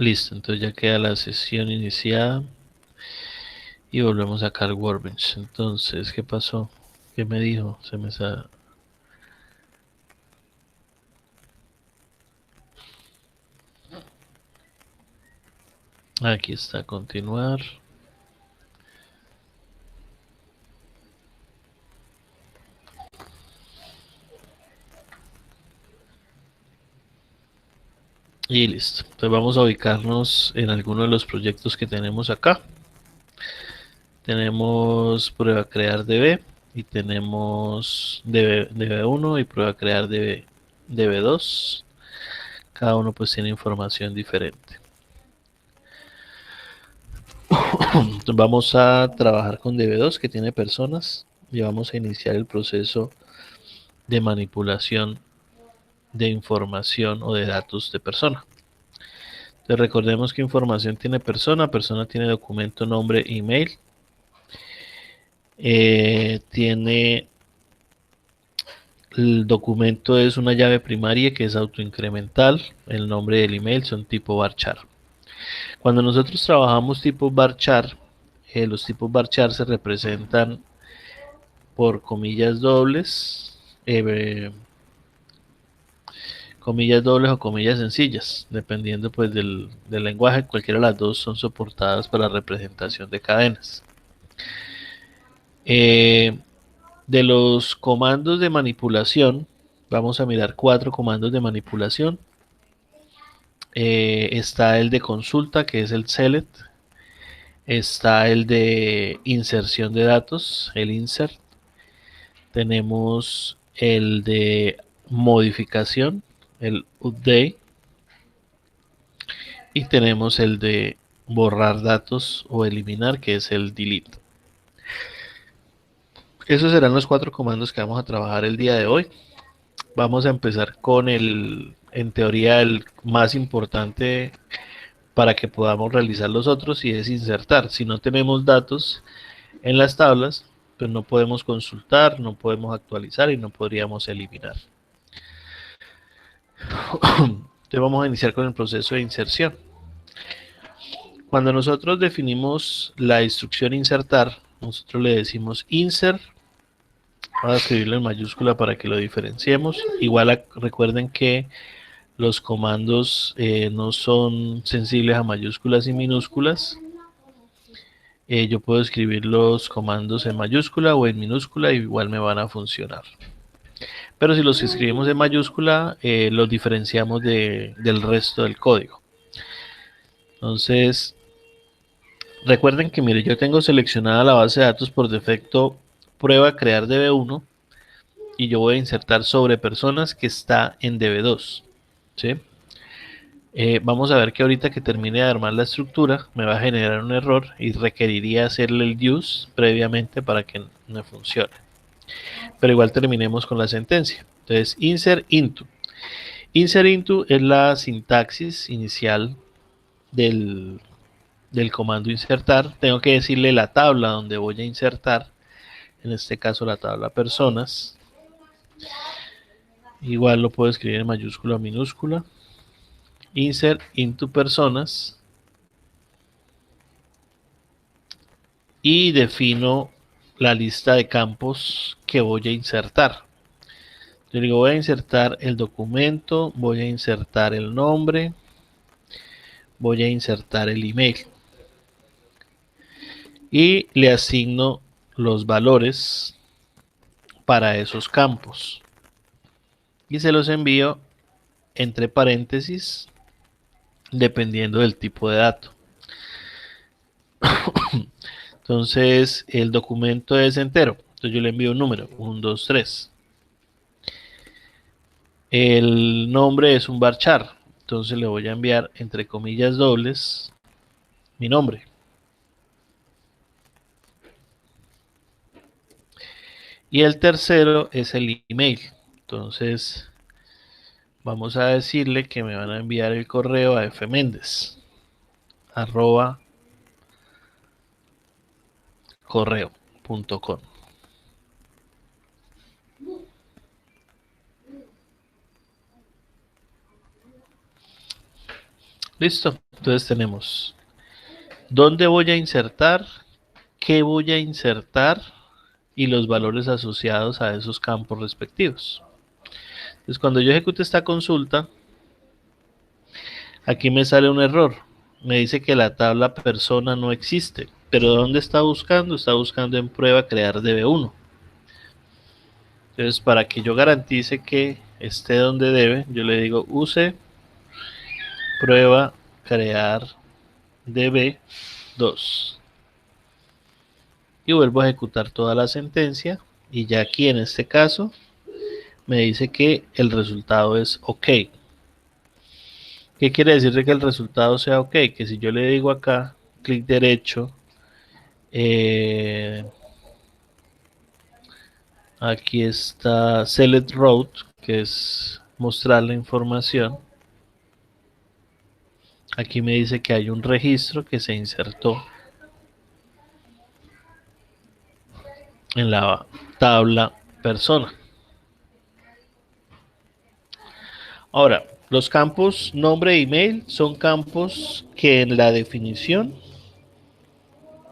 Listo, entonces ya queda la sesión iniciada y volvemos acá al Workbench. Entonces, ¿qué pasó? ¿Qué me dijo? Se me sa... Aquí está, continuar. Y listo. Entonces vamos a ubicarnos en alguno de los proyectos que tenemos acá. Tenemos prueba crear DB y tenemos DB1 y prueba crear DB2. Cada uno pues tiene información diferente. Entonces vamos a trabajar con DB2 que tiene personas y vamos a iniciar el proceso de manipulación de información o de datos de persona. Entonces recordemos que información tiene persona, persona tiene documento, nombre, email, tiene el documento es una llave primaria que es autoincremental, el nombre del email son tipo varchar. Cuando nosotros trabajamos tipo varchar, los tipos varchar se representan por comillas dobles o comillas sencillas, dependiendo pues del lenguaje, cualquiera de las dos son soportadas para la representación de cadenas. Eh, de los comandos de manipulación, vamos a mirar 4 comandos de manipulación. Está el de consulta, que es el select. Está el de inserción de datos, el insert. Tenemos el de modificación, el update. Y tenemos el de borrar datos o eliminar, que es el delete. Esos serán los 4 comandos que vamos a trabajar el día de hoy. Vamos a empezar con en teoría, el más importante para que podamos realizar los otros y es insertar. Si no tenemos datos en las tablas, pues no podemos consultar, no podemos actualizar y no podríamos eliminar. Entonces vamos a iniciar con el proceso de inserción. Cuando nosotros definimos la instrucción insertar, nosotros le decimos insert. Voy a escribirlo en mayúscula para que lo diferenciemos. Igual recuerden que los comandos no son sensibles a mayúsculas y minúsculas. Yo puedo escribir los comandos en mayúscula o en minúscula y igual me van a funcionar. Pero si los escribimos en mayúscula, los diferenciamos del resto del código. Entonces, recuerden que, mire, yo tengo seleccionada la base de datos por defecto prueba crear DB1 y yo voy a insertar sobre personas que está en DB2. ¿Sí? Vamos a ver que ahorita que termine de armar la estructura me va a generar un error y requeriría hacerle el use previamente para que me funcione. Pero igual terminemos con la sentencia. Entonces, insert into. Insert into es la sintaxis inicial del comando insertar. Tengo que decirle la tabla donde voy a insertar, en este caso la tabla personas. Igual lo puedo escribir en mayúscula o minúscula. Insert into personas. Y defino la lista de campos que voy a insertar. Yo digo, voy a insertar el documento, voy a insertar el nombre, voy a insertar el email. Y le asigno los valores para esos campos. Y se los envío entre paréntesis dependiendo del tipo de dato. Entonces el documento es entero. Entonces yo le envío un número, 1, 2, 3. El nombre es un varchar. Entonces le voy a enviar entre comillas dobles mi nombre. Y el tercero es el email. Entonces vamos a decirle que me van a enviar el correo a fmendez @correo.com. Listo. Entonces tenemos dónde voy a insertar, qué voy a insertar y los valores asociados a esos campos respectivos. Entonces cuando yo ejecute esta consulta, aquí me sale un error. Me dice que la tabla persona no existe. Pero ¿dónde está buscando? Está buscando en prueba crear DB1. Entonces, para que yo garantice que esté donde debe, yo le digo use prueba crear db2 y vuelvo a ejecutar toda la sentencia y ya aquí en este caso me dice que el resultado es ok. ¿Qué quiere decir de que el resultado sea ok? Que si yo le digo acá clic derecho, aquí está select route, que es mostrar la información. Aquí me dice que hay un registro que se insertó en la tabla persona. Ahora, los campos nombre e email son campos que en la definición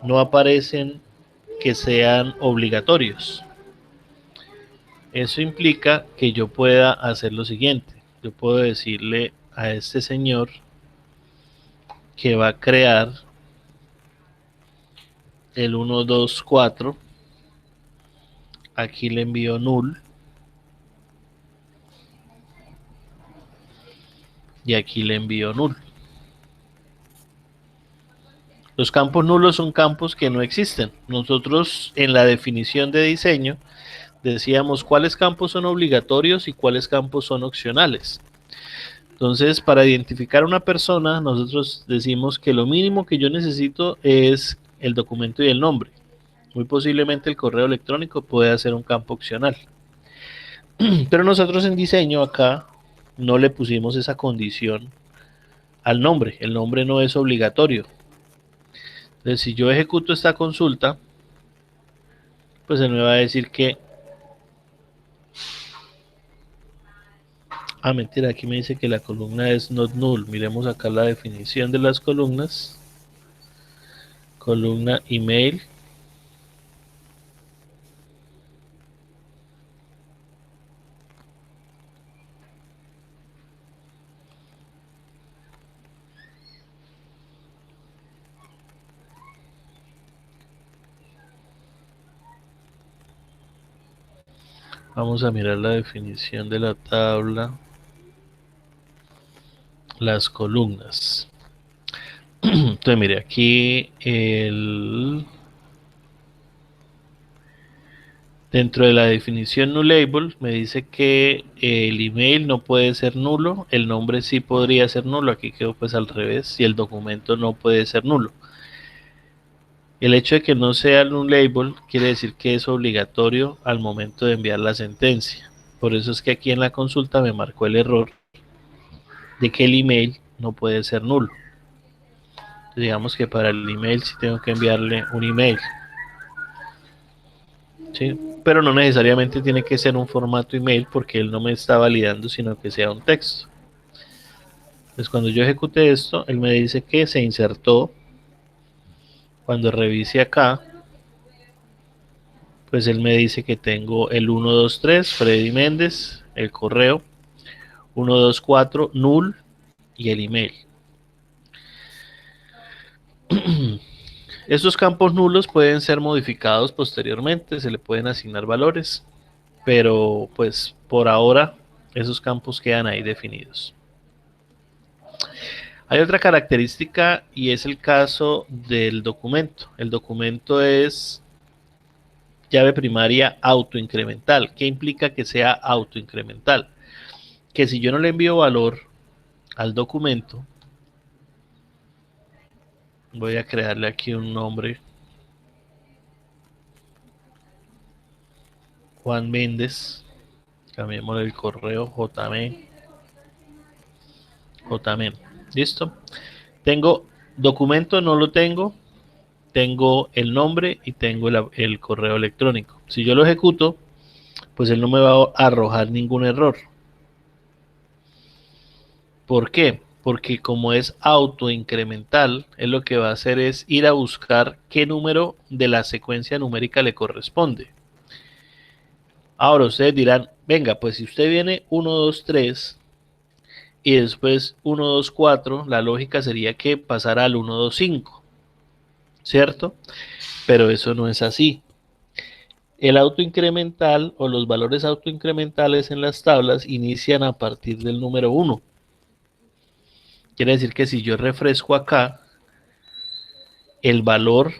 no aparecen que sean obligatorios. Eso implica que yo pueda hacer lo siguiente. Yo puedo decirle a este señor que va a crear el 124. Aquí le envío null y aquí le envío null. Los campos nulos son campos que no existen. Nosotros en la definición de diseño decíamos cuáles campos son obligatorios y cuáles campos son opcionales. Entonces, para identificar a una persona, nosotros decimos que lo mínimo que yo necesito es el documento y el nombre. Muy posiblemente el correo electrónico puede ser un campo opcional. Pero nosotros en diseño acá no le pusimos esa condición al nombre. El nombre no es obligatorio. Entonces, si yo ejecuto esta consulta, pues él me va a decir que... Ah, mentira, aquí me dice que la columna es not null. Miremos acá la definición de las columnas. Columna email. Vamos a mirar la definición de la tabla. Las columnas. Entonces, mire, aquí dentro de la definición nullable me dice que el email no puede ser nulo, el nombre sí podría ser nulo, aquí quedó pues al revés, y el documento no puede ser nulo. El hecho de que no sea nullable quiere decir que es obligatorio al momento de enviar la sentencia. Por eso es que aquí en la consulta me marcó el error de que el email no puede ser nulo. Digamos que para el email sí tengo que enviarle un email. ¿Sí? Pero no necesariamente tiene que ser un formato email porque él no me está validando, sino que sea un texto. Entonces cuando yo ejecute esto, él me dice que se insertó. Cuando revise acá, pues él me dice que tengo el 123, Freddy Méndez, el correo, 124, null y el email. Estos campos nulos pueden ser modificados posteriormente, se le pueden asignar valores, pero pues por ahora esos campos quedan ahí definidos. Hay otra característica y es el caso del documento. El documento es llave primaria autoincremental. ¿Qué implica que sea autoincremental? Que si yo no le envío valor al documento, voy a crearle aquí un nombre, Juan Méndez, cambiémosle el correo, JM, listo. Tengo documento, no lo tengo el nombre y tengo el correo electrónico. Si yo lo ejecuto, pues él no me va a arrojar ningún error. ¿Por qué? porque como es autoincremental, él lo que va a hacer es ir a buscar qué número de la secuencia numérica le corresponde. Ahora ustedes dirán, venga, pues si usted viene 1, 2, 3 y después 1, 2, 4, la lógica sería que pasara al 1, 2, 5, ¿cierto? Pero eso no es así. El autoincremental o los valores autoincrementales en las tablas inician a partir del número 1. Quiere decir que si yo refresco acá, el valor...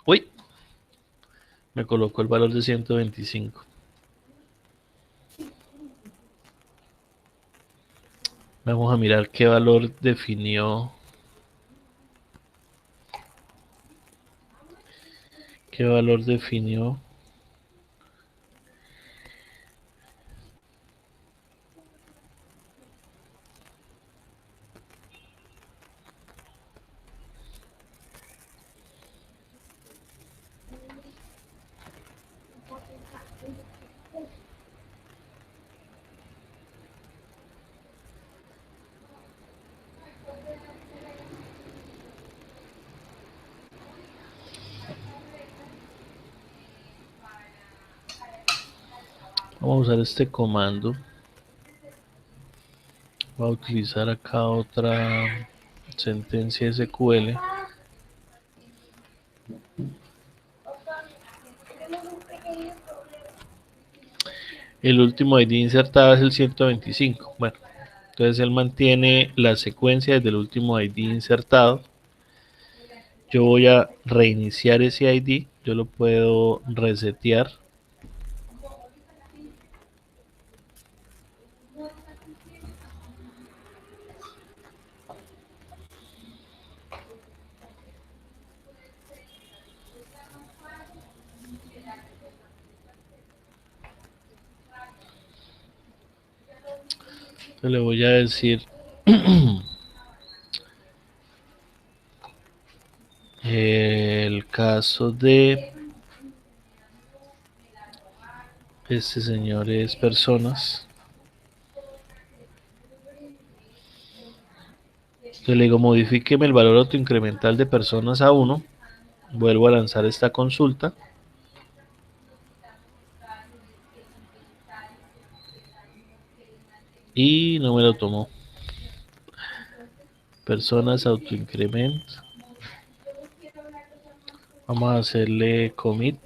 Uy, me colocó el valor de 125. Vamos a mirar qué valor definió. ¿Qué valor definió? Vamos a usar este comando. Voy a utilizar acá otra sentencia SQL. El último ID insertado es el 125. Bueno, entonces él mantiene la secuencia desde el último ID insertado. Yo voy a reiniciar ese ID. Yo lo puedo resetear. Entonces le voy a decir el caso de este señor es personas. Entonces le digo modifíqueme el valor autoincremental de personas a 1. Vuelvo a lanzar esta consulta. Y no me lo tomó. Personas autoincrement. Vamos a hacerle commit.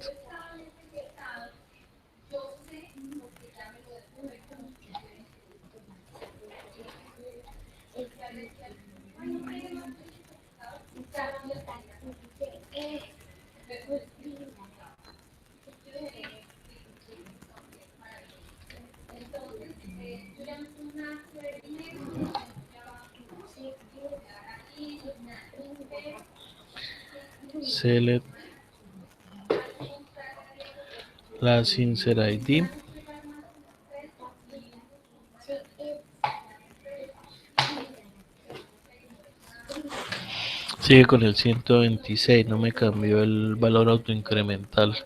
Select las insert ID. Sigue con el 126, no me cambió el valor autoincremental.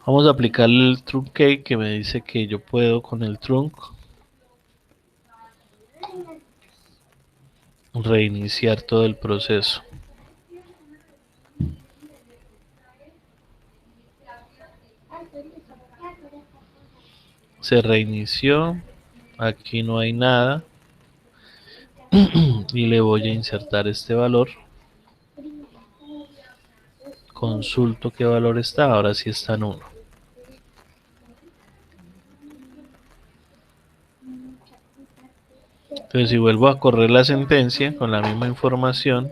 Vamos a aplicar el truncate que me dice que yo puedo con el trunc reiniciar todo el proceso. Se reinició, aquí no hay nada y le voy a insertar este valor. Consulto qué valor está, ahora sí está en 1. Entonces si vuelvo a correr la sentencia con la misma información,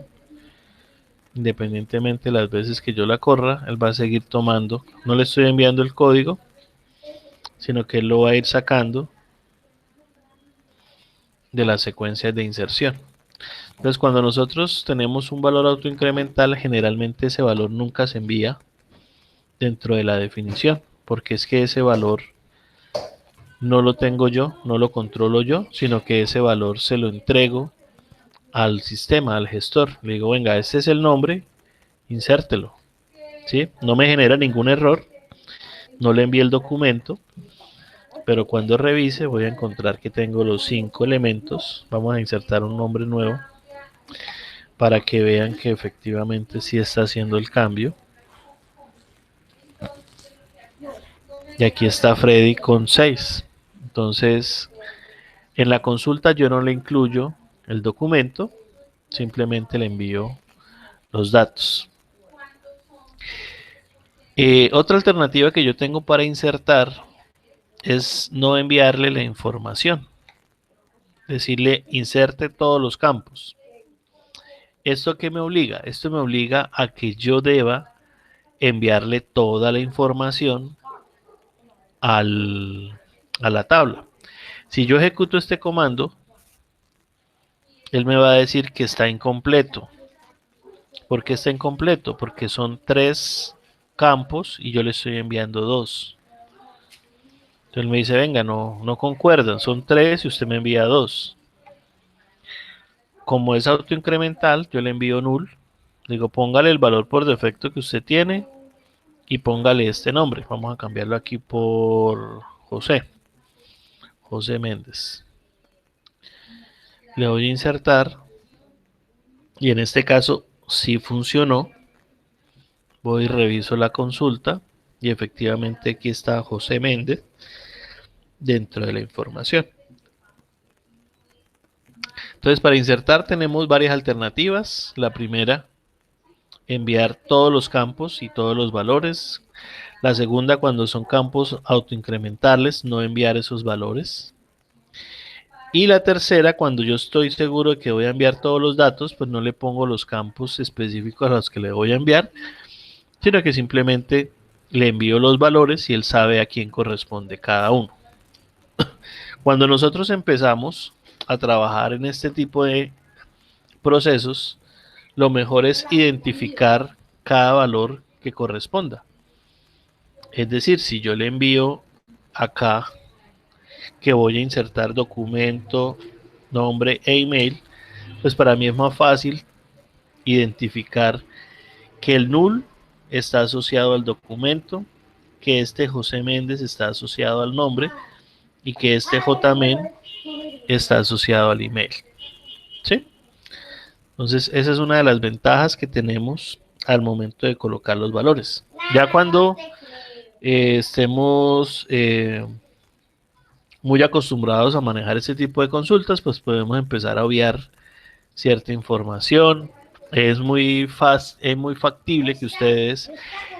independientemente de las veces que yo la corra, él va a seguir tomando. No le estoy enviando el código, sino que él lo va a ir sacando de las secuencias de inserción. Entonces cuando nosotros tenemos un valor autoincremental, generalmente ese valor nunca se envía dentro de la definición, porque es que ese valor no lo tengo yo, no lo controlo yo, sino que ese valor se lo entrego al sistema, al gestor. Le digo, venga, este es el nombre, insértelo. ¿Sí? No me genera ningún error, no le envíe el documento, pero cuando revise voy a encontrar que tengo los 5 elementos. Vamos a insertar un nombre nuevo para que vean que efectivamente sí está haciendo el cambio. Y aquí está Freddy con 6. Entonces, en la consulta yo no le incluyo el documento, simplemente le envío los datos. Otra alternativa que yo tengo para insertar es no enviarle la información. Decirle inserte todos los campos. ¿Esto qué me obliga? Esto me obliga a que yo deba enviarle toda la información a la tabla. Si yo ejecuto este comando, él me va a decir que está incompleto. ¿Por qué está incompleto? Porque son 3 campos y yo le estoy enviando 2. Entonces me dice, venga, no concuerdan, son 3 y usted me envía 2. Como es autoincremental, yo le envío null. Digo, póngale el valor por defecto que usted tiene y póngale este nombre. Vamos a cambiarlo aquí por José. José Méndez. Le voy a insertar y en este caso sí funcionó. Voy y reviso la consulta y efectivamente aquí está José Méndez dentro de la información. Entonces, para insertar tenemos varias alternativas. La primera, enviar todos los campos y todos los valores. La segunda, cuando son campos autoincrementales, no enviar esos valores. Y la tercera, cuando yo estoy seguro de que voy a enviar todos los datos, pues no le pongo los campos específicos a los que le voy a enviar, sino que simplemente le envío los valores y él sabe a quién corresponde cada uno. Cuando nosotros empezamos a trabajar en este tipo de procesos, lo mejor es identificar cada valor que corresponda. Es decir, si yo le envío acá que voy a insertar documento, nombre e email, pues para mí es más fácil identificar que el null está asociado al documento, que este José Méndez está asociado al nombre y que este JMEN está asociado al email. ¿Sí? Entonces, esa es una de las ventajas que tenemos al momento de colocar los valores. Ya cuando estemos muy acostumbrados a manejar este tipo de consultas, pues podemos empezar a obviar cierta información. Es muy factible que ustedes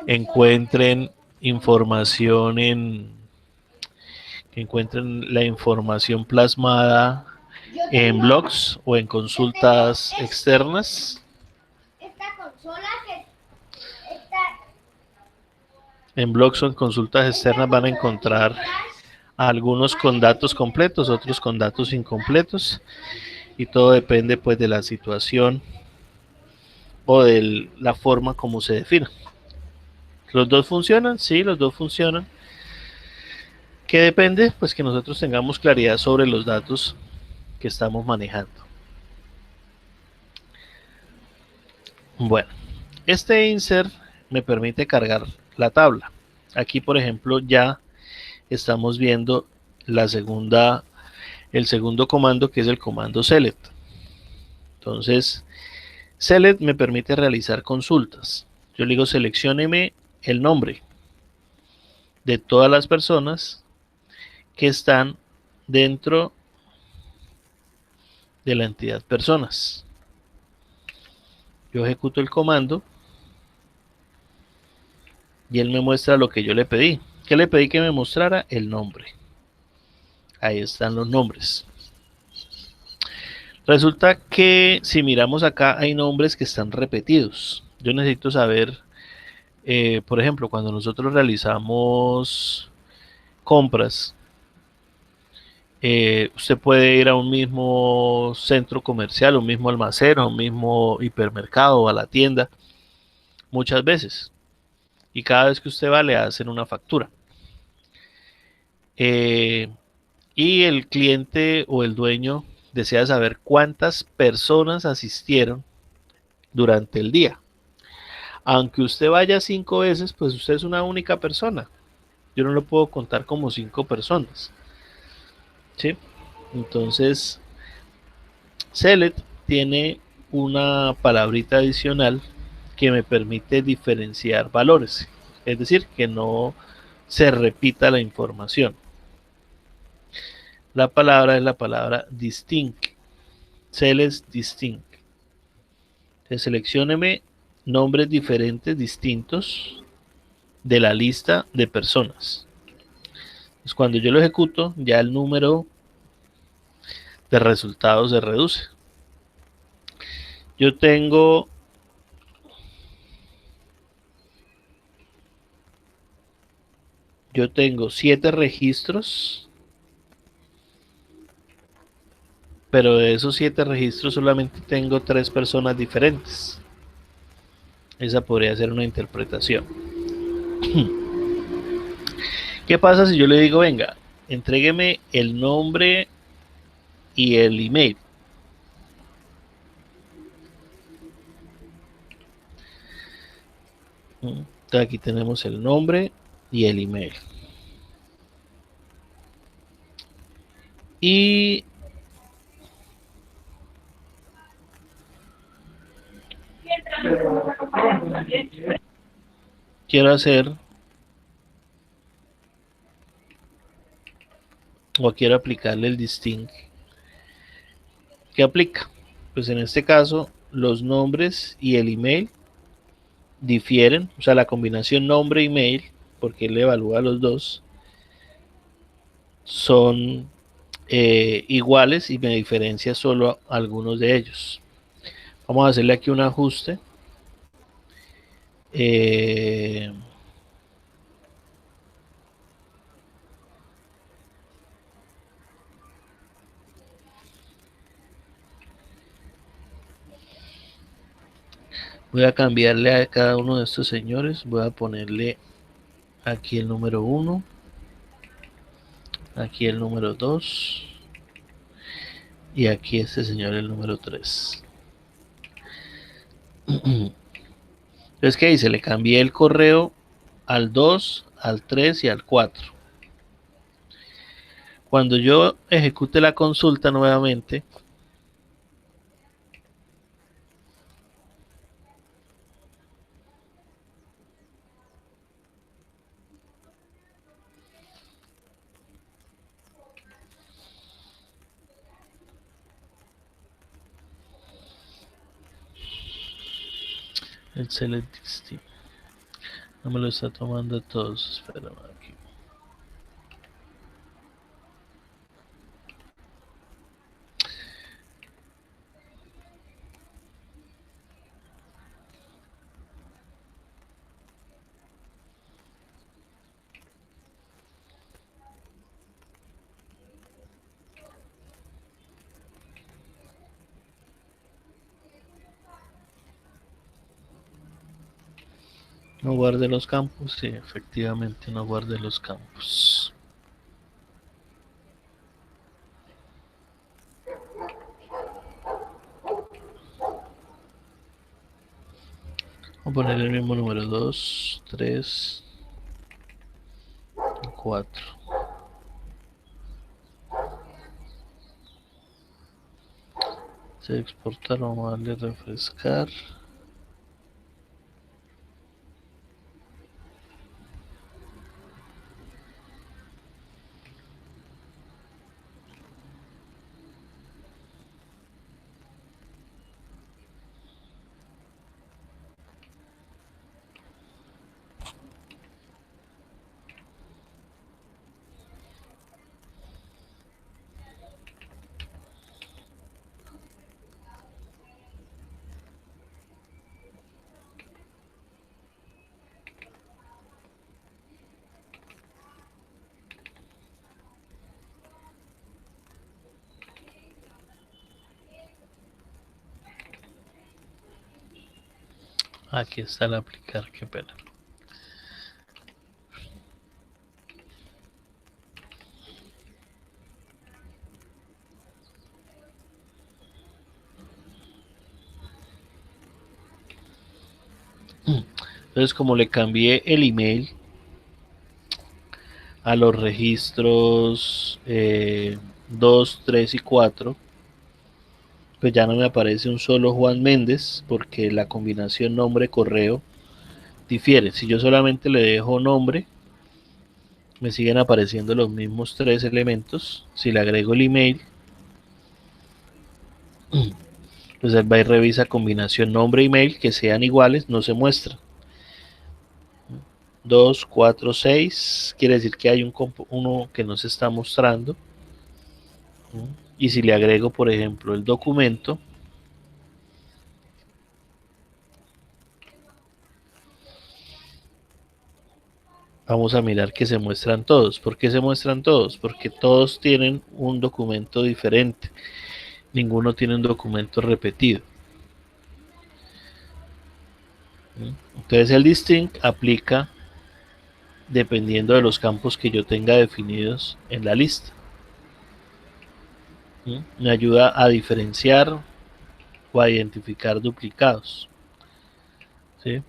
encuentren información que encuentren la información plasmada en blogs o en consultas externas. En blogs o en consultas externas van a encontrar algunos con datos completos, otros con datos incompletos, y todo depende pues de la situación o de la forma como se defina. ¿Los dos funcionan? Sí, los dos funcionan. ¿Qué depende? Pues que nosotros tengamos claridad sobre los datos que estamos manejando. Bueno, este insert me permite cargar la tabla. Aquí, por ejemplo, ya estamos viendo el segundo comando, que es el comando select. Entonces, select me permite realizar consultas. Yo le digo, seleccióneme el nombre de todas las personas que están dentro de la entidad personas. Yo ejecuto el comando y él me muestra lo que yo le pedí. ¿Qué le pedí que me mostrara? El nombre. Ahí están los nombres. Resulta que si miramos acá hay nombres que están repetidos. Yo necesito saber, por ejemplo, cuando nosotros realizamos compras, usted puede ir a un mismo centro comercial, un mismo almacén, a un mismo hipermercado, a la tienda, muchas veces. Y cada vez que usted va le hacen una factura. y el cliente o el dueño desea saber cuántas personas asistieron durante el día. Aunque usted vaya 5 veces, pues usted es una única persona. Yo no lo puedo contar como 5 personas. ¿Sí? Entonces, select tiene una palabrita adicional que me permite diferenciar valores. Es decir, que no se repita la información. La palabra es la palabra distinct. Select distinct. Seleccióneme nombres diferentes, distintos de la lista de personas. Pues cuando yo lo ejecuto, ya el número de resultados se reduce. Yo tengo yo tengo 7 registros, pero de esos 7 registros solamente tengo 3 personas diferentes. Esa podría ser una interpretación. ¿Qué pasa si yo le digo, venga, entrégueme el nombre y el email? Entonces aquí tenemos el nombre y el email. Y quiero hacer o quiero aplicarle el distinct. ¿Qué aplica? Pues en este caso los nombres y el email difieren, o sea, la combinación nombre-email, porque él evalúa los dos, son iguales y me diferencia solo algunos de ellos. Vamos a hacerle aquí un ajuste. Eh, voy a cambiarle a cada uno de estos señores, voy a ponerle aquí el número 1, aquí el número 2 y aquí este señor el número 3. Entonces, ¿qué dice? Le cambié el correo al 2, al 3 y al 4. Cuando yo ejecute la consulta nuevamente, el select distinct no me lo está tomando todos. Espera aquí. No guarde los campos, sí, efectivamente no guarde los campos. Voy a poner el mismo número 2, 3, 4. Se exporta, vamos a darle refrescar. Aquí está el aplicar, qué pena. Entonces, como le cambié el email a los registros 2, 3 y 4, pues ya no me aparece un solo Juan Méndez, porque la combinación nombre-correo difiere. Si yo solamente le dejo nombre, me siguen apareciendo los mismos 3 elementos. Si le agrego el email, pues él va y revisa combinación nombre-email que sean iguales, no se muestra. 2, 4, 6, quiere decir que hay uno que no se está mostrando. Y si le agrego, por ejemplo, el documento, vamos a mirar que se muestran todos. ¿Por qué se muestran todos? Porque todos tienen un documento diferente. Ninguno tiene un documento repetido. Entonces el distinct aplica dependiendo de los campos que yo tenga definidos en la lista. Me ayuda a diferenciar o a identificar duplicados. ¿Sí?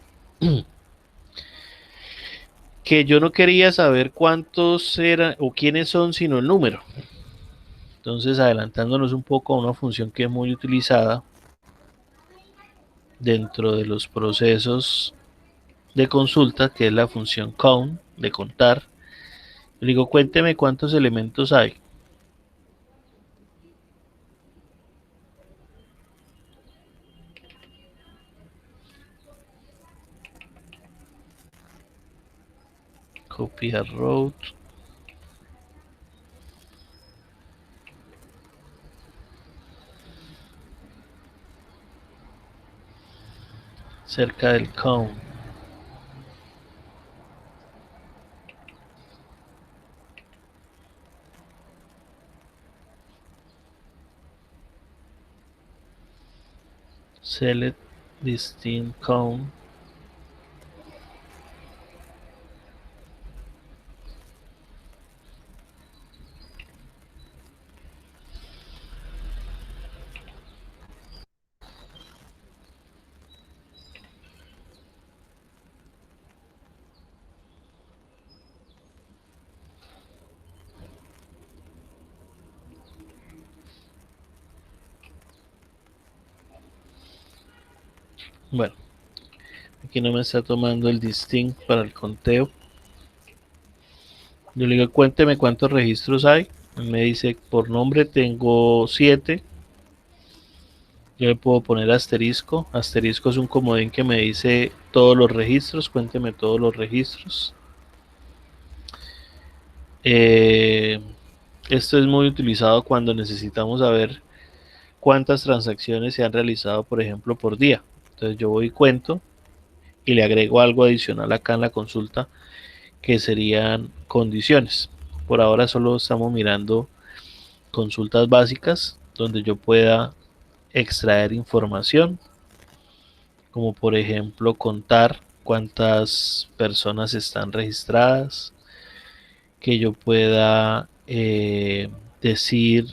Que yo no quería saber cuántos eran o quiénes son, sino el número. Entonces, adelantándonos un poco a una función que es muy utilizada dentro de los procesos de consulta, que es la función count, de contar. Le digo, cuénteme cuántos elementos hay. Copiar route. Cerca del count. Select distinct count. Bueno, aquí no me está tomando el distinct para el conteo. Yo le digo, cuénteme cuántos registros hay. Me dice, por nombre tengo 7. Yo le puedo poner asterisco. Asterisco es un comodín que me dice todos los registros. Cuénteme todos los registros. Esto es muy utilizado cuando necesitamos saber cuántas transacciones se han realizado, por ejemplo, por día. Entonces yo voy y cuento y le agrego algo adicional acá en la consulta que serían condiciones. Por ahora solo estamos mirando consultas básicas donde yo pueda extraer información, como por ejemplo contar cuántas personas están registradas, que yo pueda decir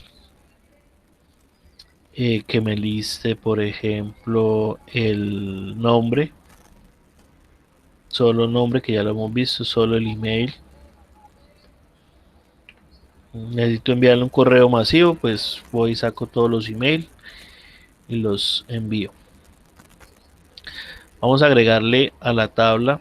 que me liste, por ejemplo, el nombre, solo el nombre que ya lo hemos visto, solo el email. Necesito enviarle un correo masivo, pues voy y saco todos los emails y los envío. Vamos a agregarle a la tabla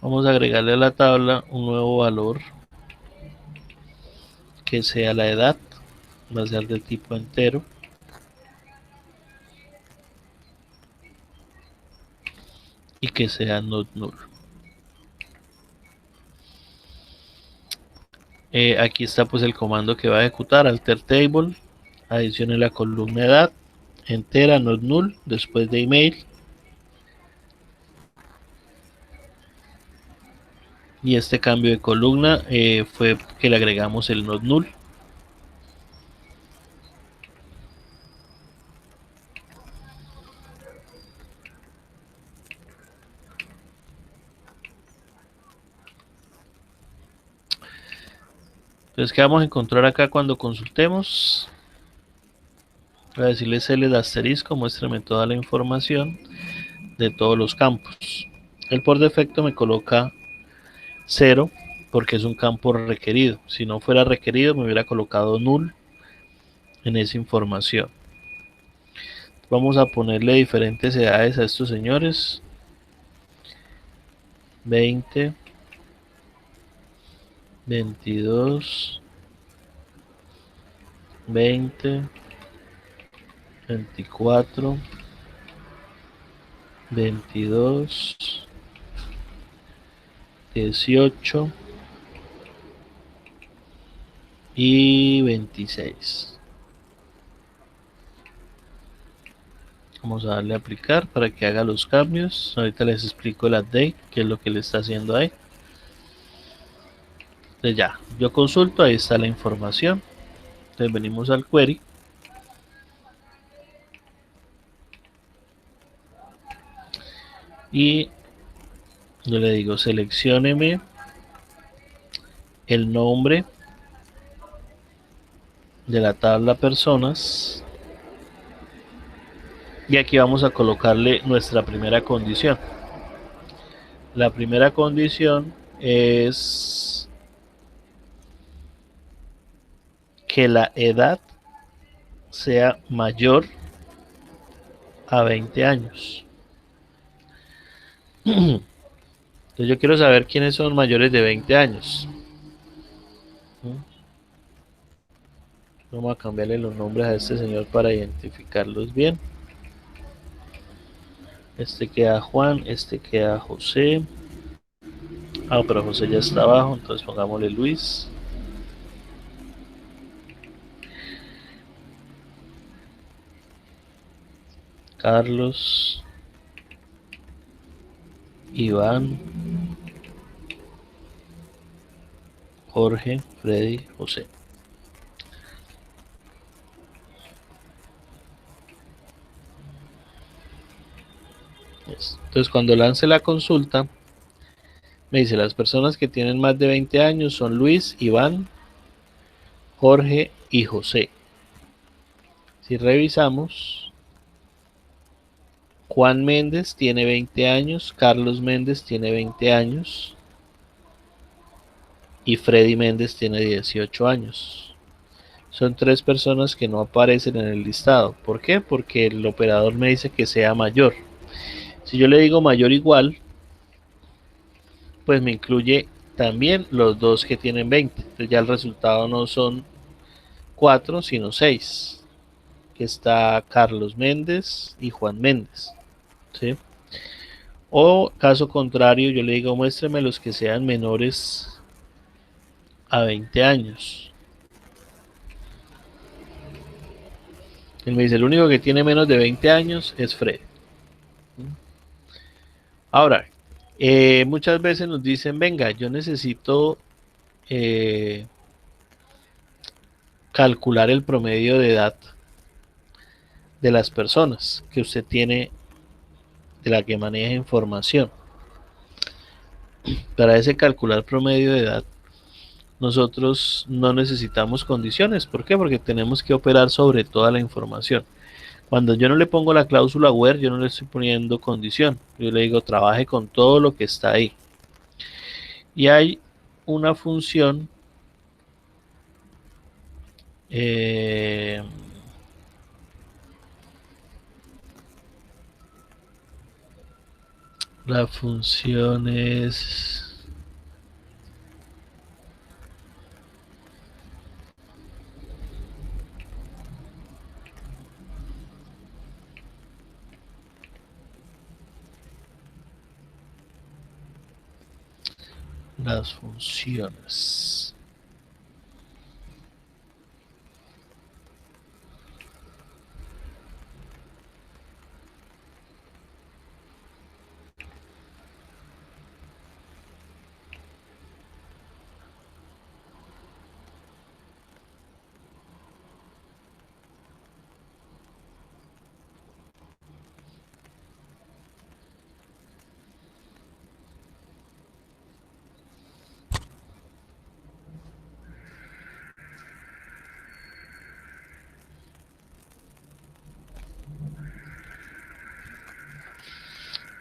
vamos a agregarle a la tabla un nuevo valor que sea la edad, va a ser del tipo entero, y que sea not null. Aquí está pues el comando que va a ejecutar, alter table, adicione la columna edad entera, not null, después de email, y este cambio de columna fue que le agregamos el not null. Entonces, ¿qué vamos a encontrar acá cuando consultemos? Voy a decirle cel de asterisco, muéstrame toda la información de todos los campos. Él por defecto me coloca 0 porque es un campo requerido. Si no fuera requerido me hubiera colocado null en esa información. Vamos a ponerle diferentes edades a estos señores. 20, 22, 20, 24, 22, 18 y 26. Vamos a darle a aplicar para que haga los cambios. Ahorita les explico el update, qué es lo que le está haciendo ahí. Entonces ya, yo consulto, ahí está la información. Entonces venimos al query. Y yo le digo, seleccióneme el nombre de la tabla personas. Y aquí vamos a colocarle nuestra primera condición. La primera condición es que la edad sea mayor a 20 años. Entonces yo quiero saber quiénes son mayores de 20 años. Vamos a cambiarle los nombres a este señor para identificarlos bien. Este queda Juan, este queda José. Ah, pero José ya está abajo, entonces pongámosle Luis. Carlos. Iván. Jorge, Freddy, José. Entonces cuando lance la consulta, me dice las personas que tienen más de 20 años son Luis, Iván, Jorge y José. Si revisamos, Juan Méndez tiene 20 años, Carlos Méndez tiene 20 años y Freddy Méndez tiene 18 años. Son 3 personas que no aparecen en el listado. ¿Por qué? Porque el operador me dice que sea mayor. Si yo le digo mayor igual, pues me incluye también los dos que tienen 20. Entonces ya el resultado no son 4, sino 6. Que está Carlos Méndez y Juan Méndez. ¿Sí? O caso contrario, yo le digo muéstreme los que sean menores a 20 años. Él me dice, el único que tiene menos de 20 años es Fred. Ahora, muchas veces nos dicen, venga, yo necesito calcular el promedio de edad de las personas que usted tiene, de la que maneja información. Para ese calcular promedio de edad, nosotros no necesitamos condiciones. ¿Por qué? Porque tenemos que operar sobre toda la información. Cuando yo no le pongo la cláusula where, yo no le estoy poniendo condición. Yo le digo trabaje con todo lo que está ahí. Y hay una función la función es las funciones.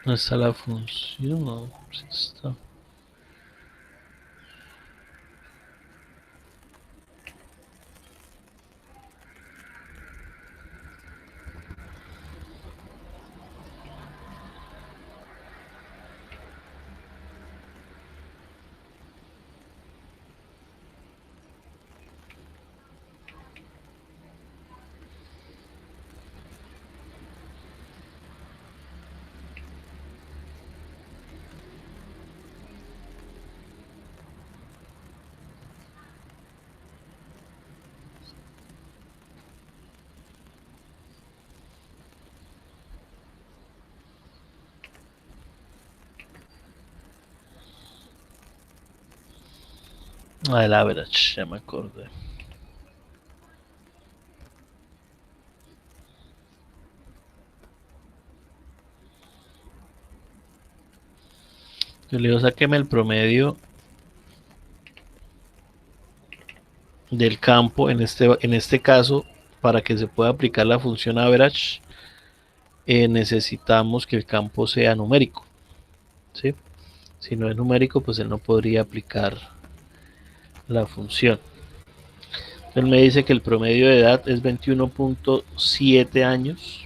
No está la función, no, pues está. Ah, el average, ya me acordé. Yo le digo, sáqueme el promedio del campo, en este caso, para que se pueda aplicar la función average, necesitamos que el campo sea numérico, ¿sí? Si no es numérico, pues él no podría aplicar la función. Él me dice que el promedio de edad es 21.7 años.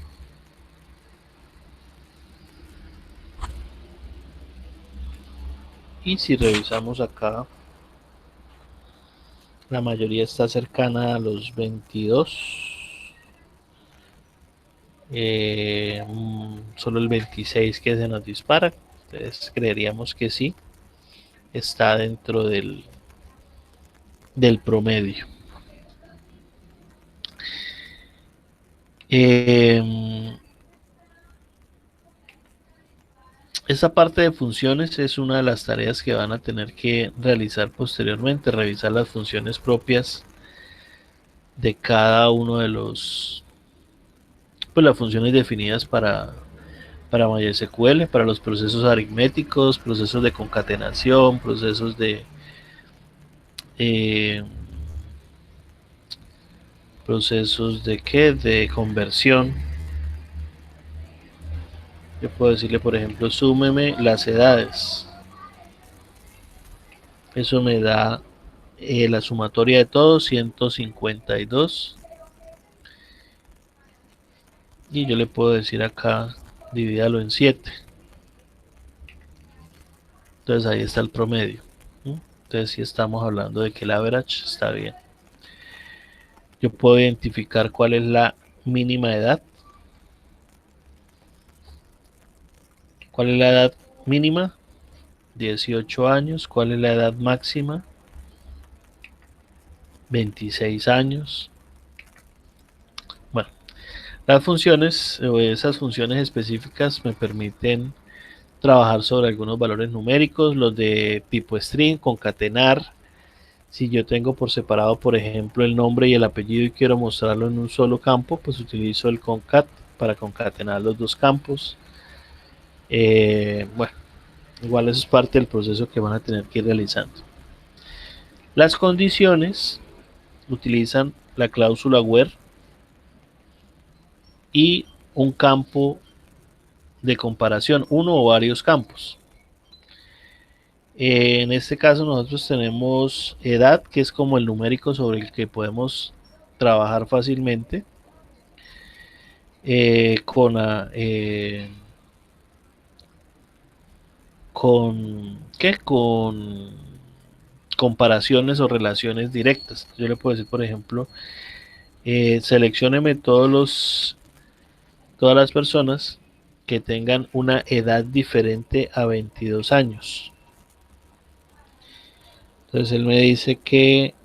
Y si revisamos acá, la mayoría está cercana a los 22. Solo el 26 que se nos dispara. Entonces creeríamos que sí, está dentro del promedio. Esta parte de funciones es una de las tareas que van a tener que realizar posteriormente, revisar las funciones propias de cada uno de pues las funciones definidas para MySQL, para los procesos aritméticos, procesos de concatenación, procesos eh, de conversión. Yo puedo decirle, por ejemplo, súmeme las edades. Eso me da la sumatoria de todos, 152. Y yo le puedo decir acá, divídalo en 7. Entonces ahí está el promedio. Entonces si estamos hablando de que el average está bien. Yo puedo identificar cuál es la mínima edad. ¿Cuál es la edad mínima? 18 años. ¿Cuál es la edad máxima? 26 años. Bueno, las funciones o esas funciones específicas me permiten trabajar sobre algunos valores numéricos, los de tipo string, concatenar. Si yo tengo por separado, por ejemplo, el nombre y el apellido y quiero mostrarlo en un solo campo, pues utilizo el concat para concatenar los dos campos. Bueno, igual eso es parte del proceso que van a tener que ir realizando. Las condiciones utilizan la cláusula where y un campo de comparación, uno o varios campos. En este caso nosotros tenemos edad, que es como el numérico sobre el que podemos trabajar fácilmente, con ¿qué? Con comparaciones o relaciones directas. Yo le puedo decir, por ejemplo, seleccióneme todas las personas que tengan una edad diferente a 22 años. Entonces él me dice que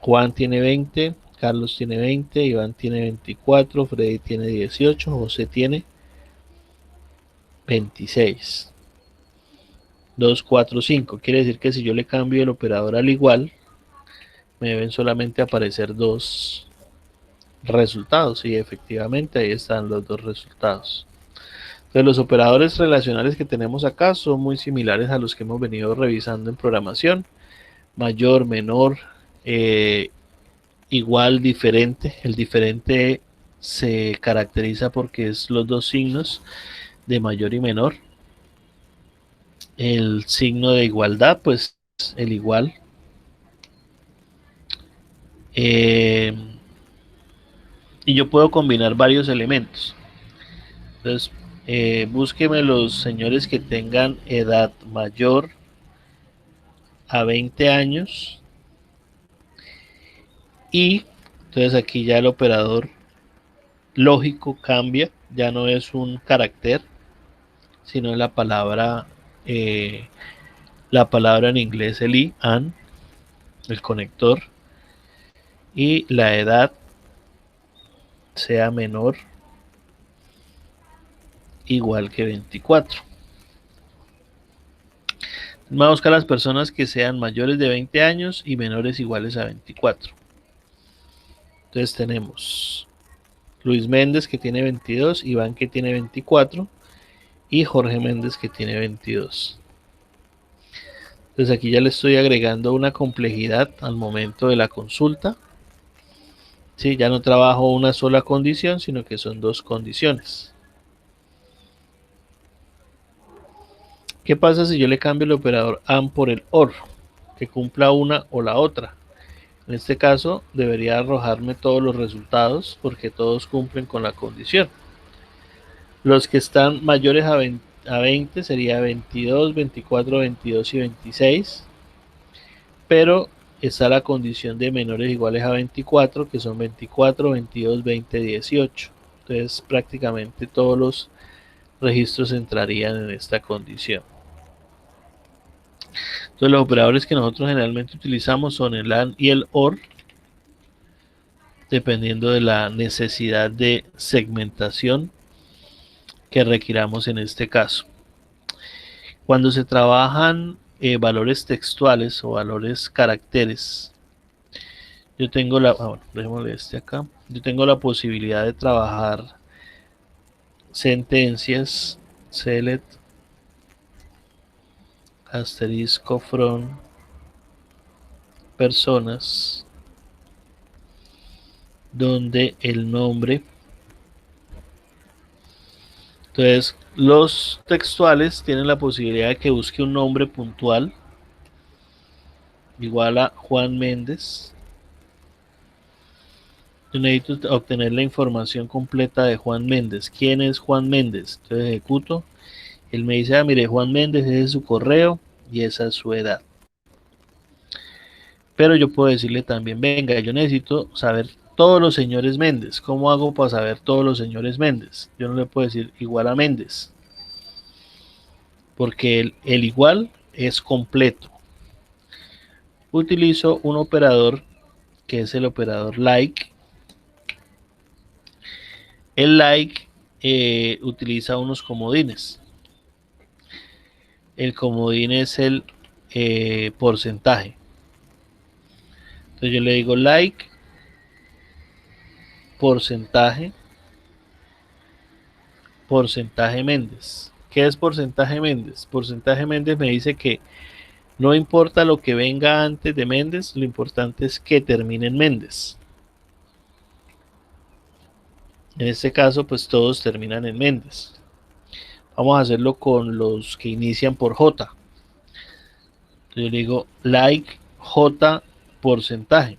Juan tiene 20, Carlos tiene 20, Iván tiene 24, Freddy tiene 18, José tiene 26. 2, 4, 5. Quiere decir que si yo le cambio el operador al igual, me deben solamente aparecer dos resultados. Y efectivamente ahí están los dos resultados. Entonces los operadores relacionales que tenemos acá son muy similares a los que hemos venido revisando en programación. Mayor, menor, igual, diferente. El diferente se caracteriza porque es los dos signos de mayor y menor. El signo de igualdad, pues el igual. Y yo puedo combinar varios elementos. Entonces, búsqueme los señores que tengan edad mayor a 20 años. Y entonces aquí ya el operador lógico cambia, ya no es un carácter, sino la palabra en inglés el i, an, el conector, y la edad sea menor igual que 24. Vamos a buscar las personas que sean mayores de 20 años y menores iguales a 24. Entonces tenemos Luis Méndez que tiene 22, Iván que tiene 24 y Jorge Méndez que tiene 22. Entonces aquí ya le estoy agregando una complejidad al momento de la consulta. Sí, ya no trabajo una sola condición, sino que son dos condiciones. ¿Qué pasa si yo le cambio el operador AND por el OR? Que cumpla una o la otra. En este caso debería arrojarme todos los resultados porque todos cumplen con la condición. Los que están mayores a 20 sería 22, 24, 22 y 26. Pero está la condición de menores iguales a 24, que son 24, 22, 20, 18. Entonces prácticamente todos los registros entrarían en esta condición. Entonces los operadores que nosotros generalmente utilizamos son el AND y el OR, dependiendo de la necesidad de segmentación que requiramos en este caso. Cuando se trabajan valores textuales o valores caracteres, yo tengo yo tengo la posibilidad de trabajar sentencias, select, asterisco from, personas, donde el nombre. Entonces, los textuales tienen la posibilidad de que busque un nombre puntual, igual a Juan Méndez. Yo necesito obtener la información completa de Juan Méndez. ¿Quién es Juan Méndez? Entonces ejecuto. Él me dice, mire, Juan Méndez, ese es su correo y esa es su edad. Pero yo puedo decirle también, venga, yo necesito saber todos los señores Méndez. ¿Cómo hago para saber todos los señores Méndez? Yo no le puedo decir igual a Méndez, porque el igual es completo. Utilizo un operador que es el operador like. El like utiliza unos comodines. El comodín es el porcentaje. Entonces yo le digo like, porcentaje, porcentaje Méndez. ¿Qué es porcentaje Méndez? Porcentaje Méndez me dice que no importa lo que venga antes de Méndez, lo importante es que termine en Méndez. En este caso, pues todos terminan en Méndez. Vamos a hacerlo con los que inician por J. Entonces yo le digo like J porcentaje.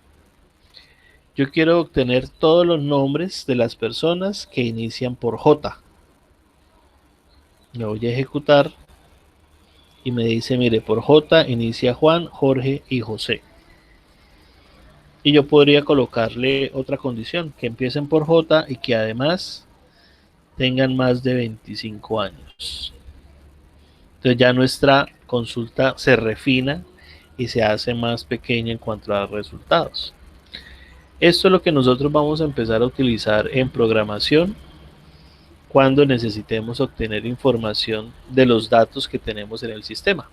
Yo quiero obtener todos los nombres de las personas que inician por J. Le voy a ejecutar y me dice, mire, por J inicia Juan, Jorge y José. Y yo podría colocarle otra condición, que empiecen por J y que además tengan más de 25 años. Entonces ya nuestra consulta se refina y se hace más pequeña en cuanto a resultados. Esto es lo que nosotros vamos a empezar a utilizar en programación cuando necesitemos obtener información de los datos que tenemos en el sistema.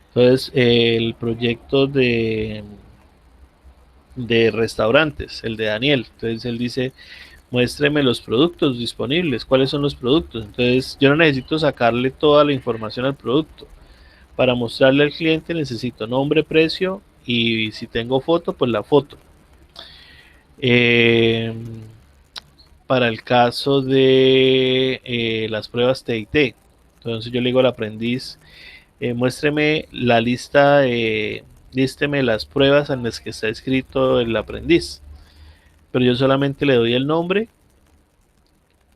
Entonces, el proyecto de restaurantes, el de Daniel, entonces él dice, muéstreme los productos disponibles, cuáles son los productos. Entonces, yo no necesito sacarle toda la información al producto. Para mostrarle al cliente necesito nombre, precio y si tengo foto, pues la foto. para el caso de las pruebas TIT. Entonces yo le digo al aprendiz, muéstreme la lista, lísteme las pruebas en las que está escrito el aprendiz. Pero yo solamente le doy el nombre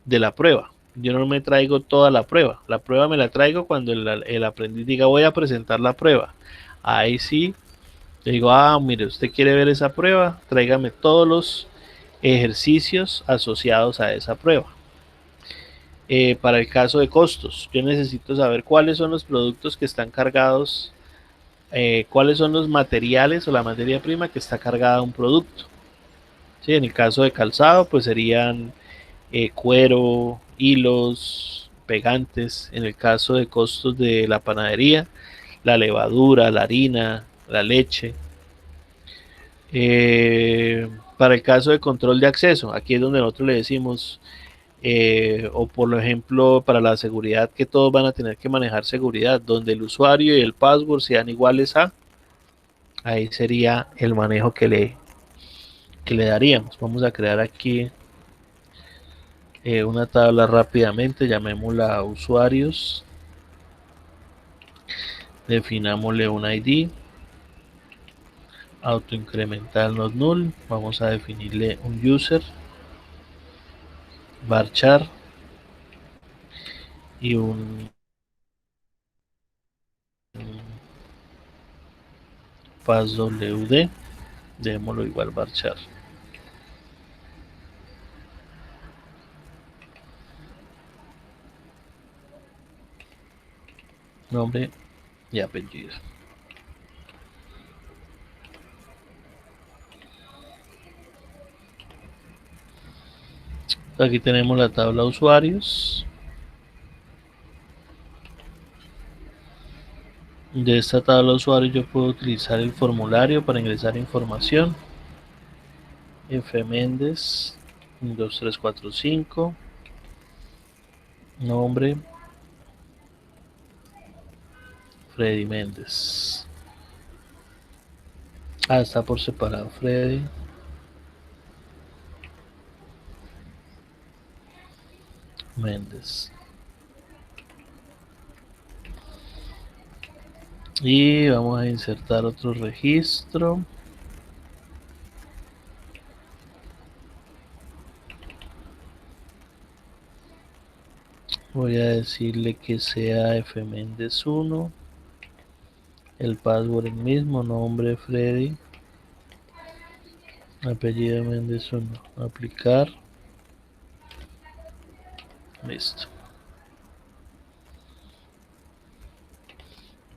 de la prueba. Yo no me traigo toda la prueba. La prueba me la traigo cuando el aprendiz diga voy a presentar la prueba. Ahí sí, le digo, mire, usted quiere ver esa prueba, tráigame todos los ejercicios asociados a esa prueba. Para el caso de costos, yo necesito saber cuáles son los productos que están cargados, cuáles son los materiales o la materia prima que está cargada a un producto. ¿Sí? En el caso de calzado, pues serían cuero, hilos, pegantes. En el caso de costos de la panadería, la levadura, la harina, la leche. Para el caso de control de acceso, aquí es donde nosotros le decimos, o por ejemplo para la seguridad, que todos van a tener que manejar seguridad, donde el usuario y el password sean iguales a, ahí sería el manejo que le daríamos. Vamos a crear aquí una tabla rápidamente, llamémosla usuarios, definámosle un ID, autoincremental not null, vamos a definirle un user, varchar y un passwd, démoslo igual varchar. Nombre y apellido. Aquí tenemos la tabla usuarios. De esta tabla usuarios yo puedo utilizar el formulario para ingresar información. F. Méndez 2345. Nombre Freddy Méndez. Está por separado Freddy Méndez. Y vamos a insertar otro registro. Voy a decirle que sea F. Méndez 1. El password el mismo, nombre Freddy, apellido Méndez 1. Aplicar. Listo.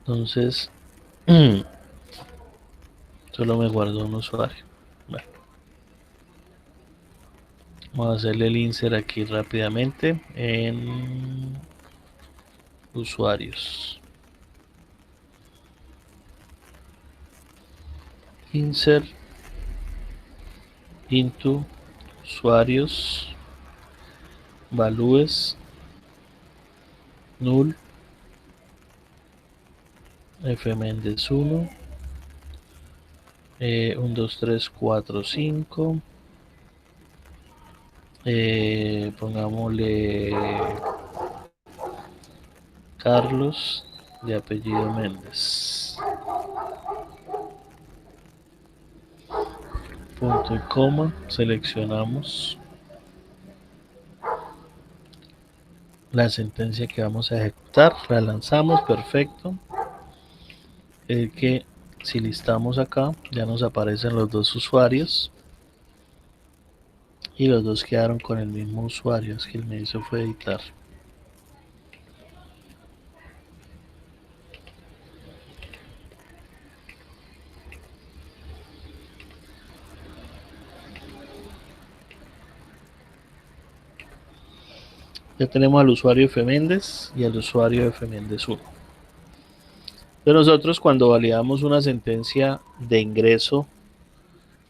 Entonces, solo me guardo un usuario. Bueno, vamos a hacerle el insert aquí rápidamente en usuarios. Insert into usuarios values null F. Méndez 1 1, 2, 3, 4, 5. Pongámosle Carlos de apellido Méndez. Punto y coma, seleccionamos la sentencia que vamos a ejecutar, la lanzamos, perfecto. Que si listamos acá ya nos aparecen los dos usuarios y los dos quedaron con el mismo usuario. Es que el me hizo fue editar. Ya tenemos al usuario F. Méndez y al usuario F. Méndez 1. De nosotros, cuando validamos una sentencia de ingreso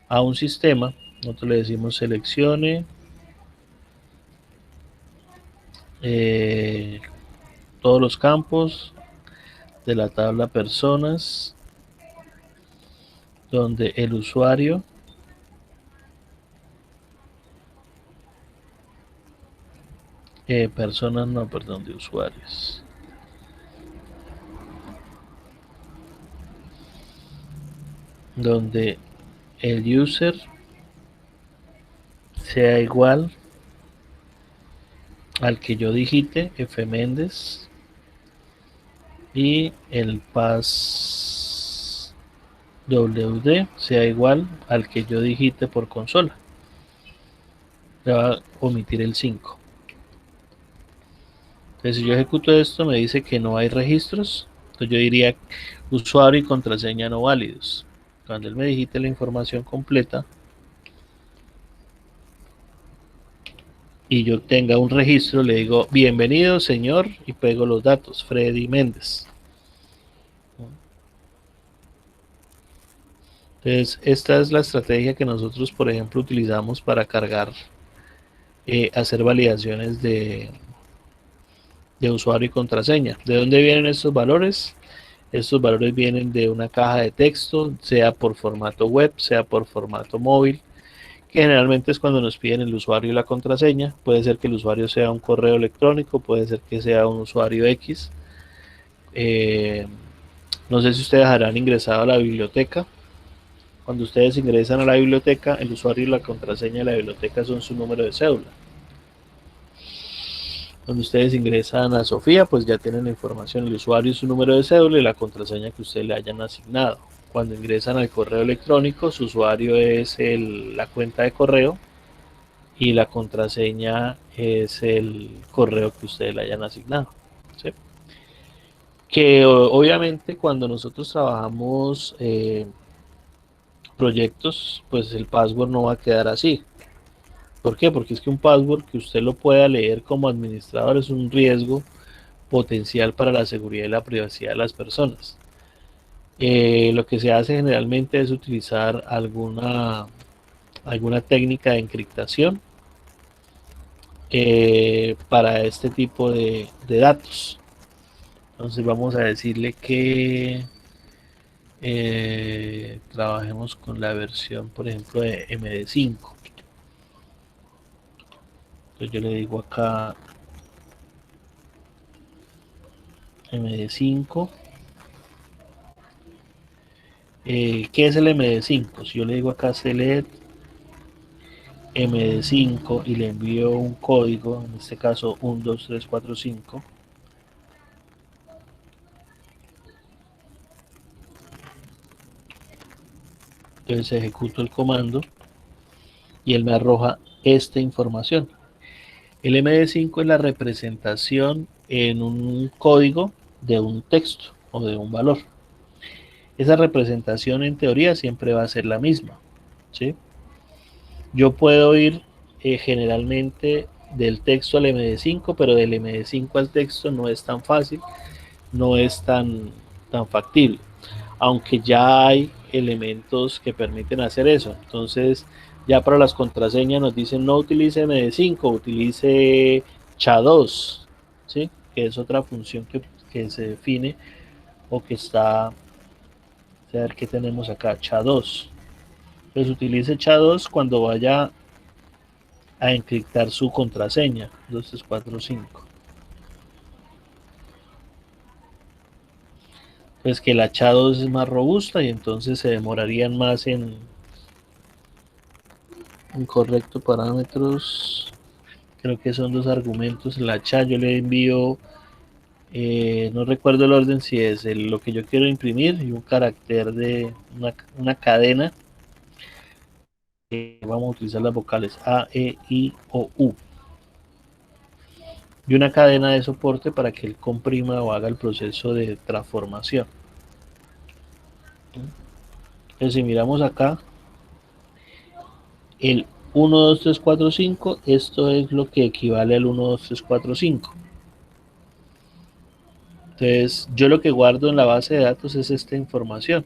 a un sistema, nosotros le decimos seleccione todos los campos de la tabla personas donde el usuario Personas, no, perdón, de usuarios. Donde el user sea igual al que yo digite, F. Méndez, y el passwd sea igual al que yo digite por consola. Le va a omitir el 5. Entonces, si yo ejecuto esto, me dice que no hay registros. Entonces, yo diría usuario y contraseña no válidos. Cuando él me digite la información completa y yo tenga un registro, le digo bienvenido, señor, y pego los datos, Freddy Méndez. Entonces, esta es la estrategia que nosotros, por ejemplo, utilizamos para cargar, hacer validaciones de usuario y contraseña. ¿De dónde vienen estos valores? Estos valores vienen de una caja de texto, sea por formato web, sea por formato móvil, que generalmente es cuando nos piden el usuario y la contraseña. Puede ser que el usuario sea un correo electrónico, puede ser que sea un usuario X. Eh, no sé si ustedes harán ingresado a la biblioteca. Cuando ustedes ingresan a la biblioteca, el usuario y la contraseña de la biblioteca son su número de cédula. Cuando ustedes ingresan a Sofía, pues ya tienen la información, el usuario y su número de cédula y la contraseña que ustedes le hayan asignado. Cuando ingresan al correo electrónico, su usuario es la cuenta de correo y la contraseña es el correo que ustedes le hayan asignado. ¿Sí? Que obviamente cuando nosotros trabajamos proyectos, pues el password no va a quedar así. ¿Por qué? Porque es que un password que usted lo pueda leer como administrador es un riesgo potencial para la seguridad y la privacidad de las personas. Lo que se hace generalmente es utilizar alguna técnica de encriptación para este tipo de datos. Entonces vamos a decirle que trabajemos con la versión, por ejemplo, de MD5. Entonces yo le digo acá MD5. ¿Qué es el MD5? Si yo le digo acá select MD5 y le envío un código, en este caso 12345, entonces ejecuto el comando y él me arroja esta información. El MD5 es la representación en un código de un texto o de un valor. Esa representación en teoría siempre va a ser la misma, ¿sí? Yo puedo ir generalmente del texto al MD5, pero del MD5 al texto no es tan fácil, no es tan factible, aunque ya hay elementos que permiten hacer eso. Entonces, ya para las contraseñas nos dicen no utilice MD5, utilice SHA-2, ¿sí? Que es otra función que se define o que está, a ver qué tenemos acá, SHA-2. Pues utilice SHA-2 cuando vaya a encriptar su contraseña, 2345. Pues que la SHA-2 es más robusta y entonces se demorarían más en correcto parámetros. Creo que son dos argumentos. La SHA yo le envío, no recuerdo el orden, si es lo que yo quiero imprimir y un carácter de una cadena. Vamos a utilizar las vocales A, E, I o U. Y una cadena de soporte para que él comprima o haga el proceso de transformación. Entonces, si miramos acá, el 1, 2, 3, 4, 5, esto es lo que equivale al 1, 2, 3, 4, 5. Entonces, yo lo que guardo en la base de datos es esta información.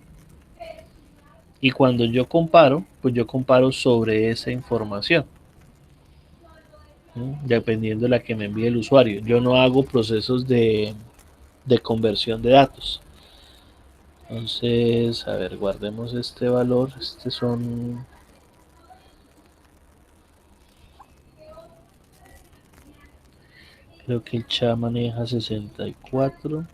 Y cuando yo comparo, pues yo comparo sobre esa información, ¿sí? Dependiendo de la que me envíe el usuario. Yo no hago procesos de conversión de datos. Entonces, a ver, guardemos este valor. Este son... Creo que el chat maneja 64.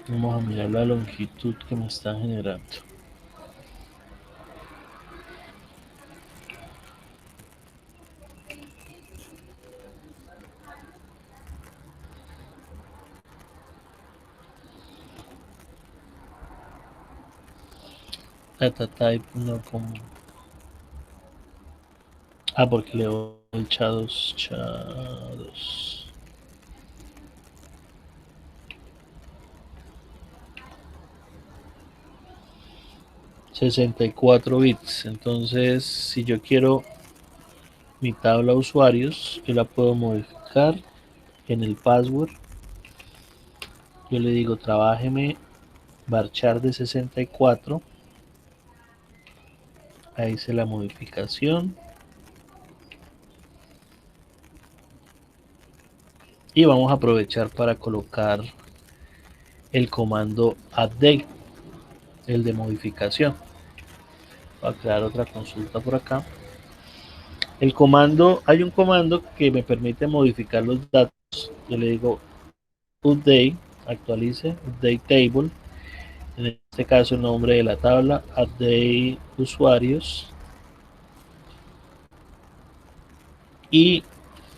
Vamos a mirar la longitud que me está generando. Data type no como. Ah, porque leo el chat 2. 64 bits. Entonces, si yo quiero mi tabla de usuarios, yo la puedo modificar en el password. Yo le digo, trabájeme varchar de 64. Ahí hice la modificación. Y vamos a aprovechar para colocar el comando update, el de modificación. Voy a crear otra consulta por acá. El comando, hay un comando que me permite modificar los datos. Yo le digo update, actualice, update table. En este caso el nombre de la tabla, update usuarios. Y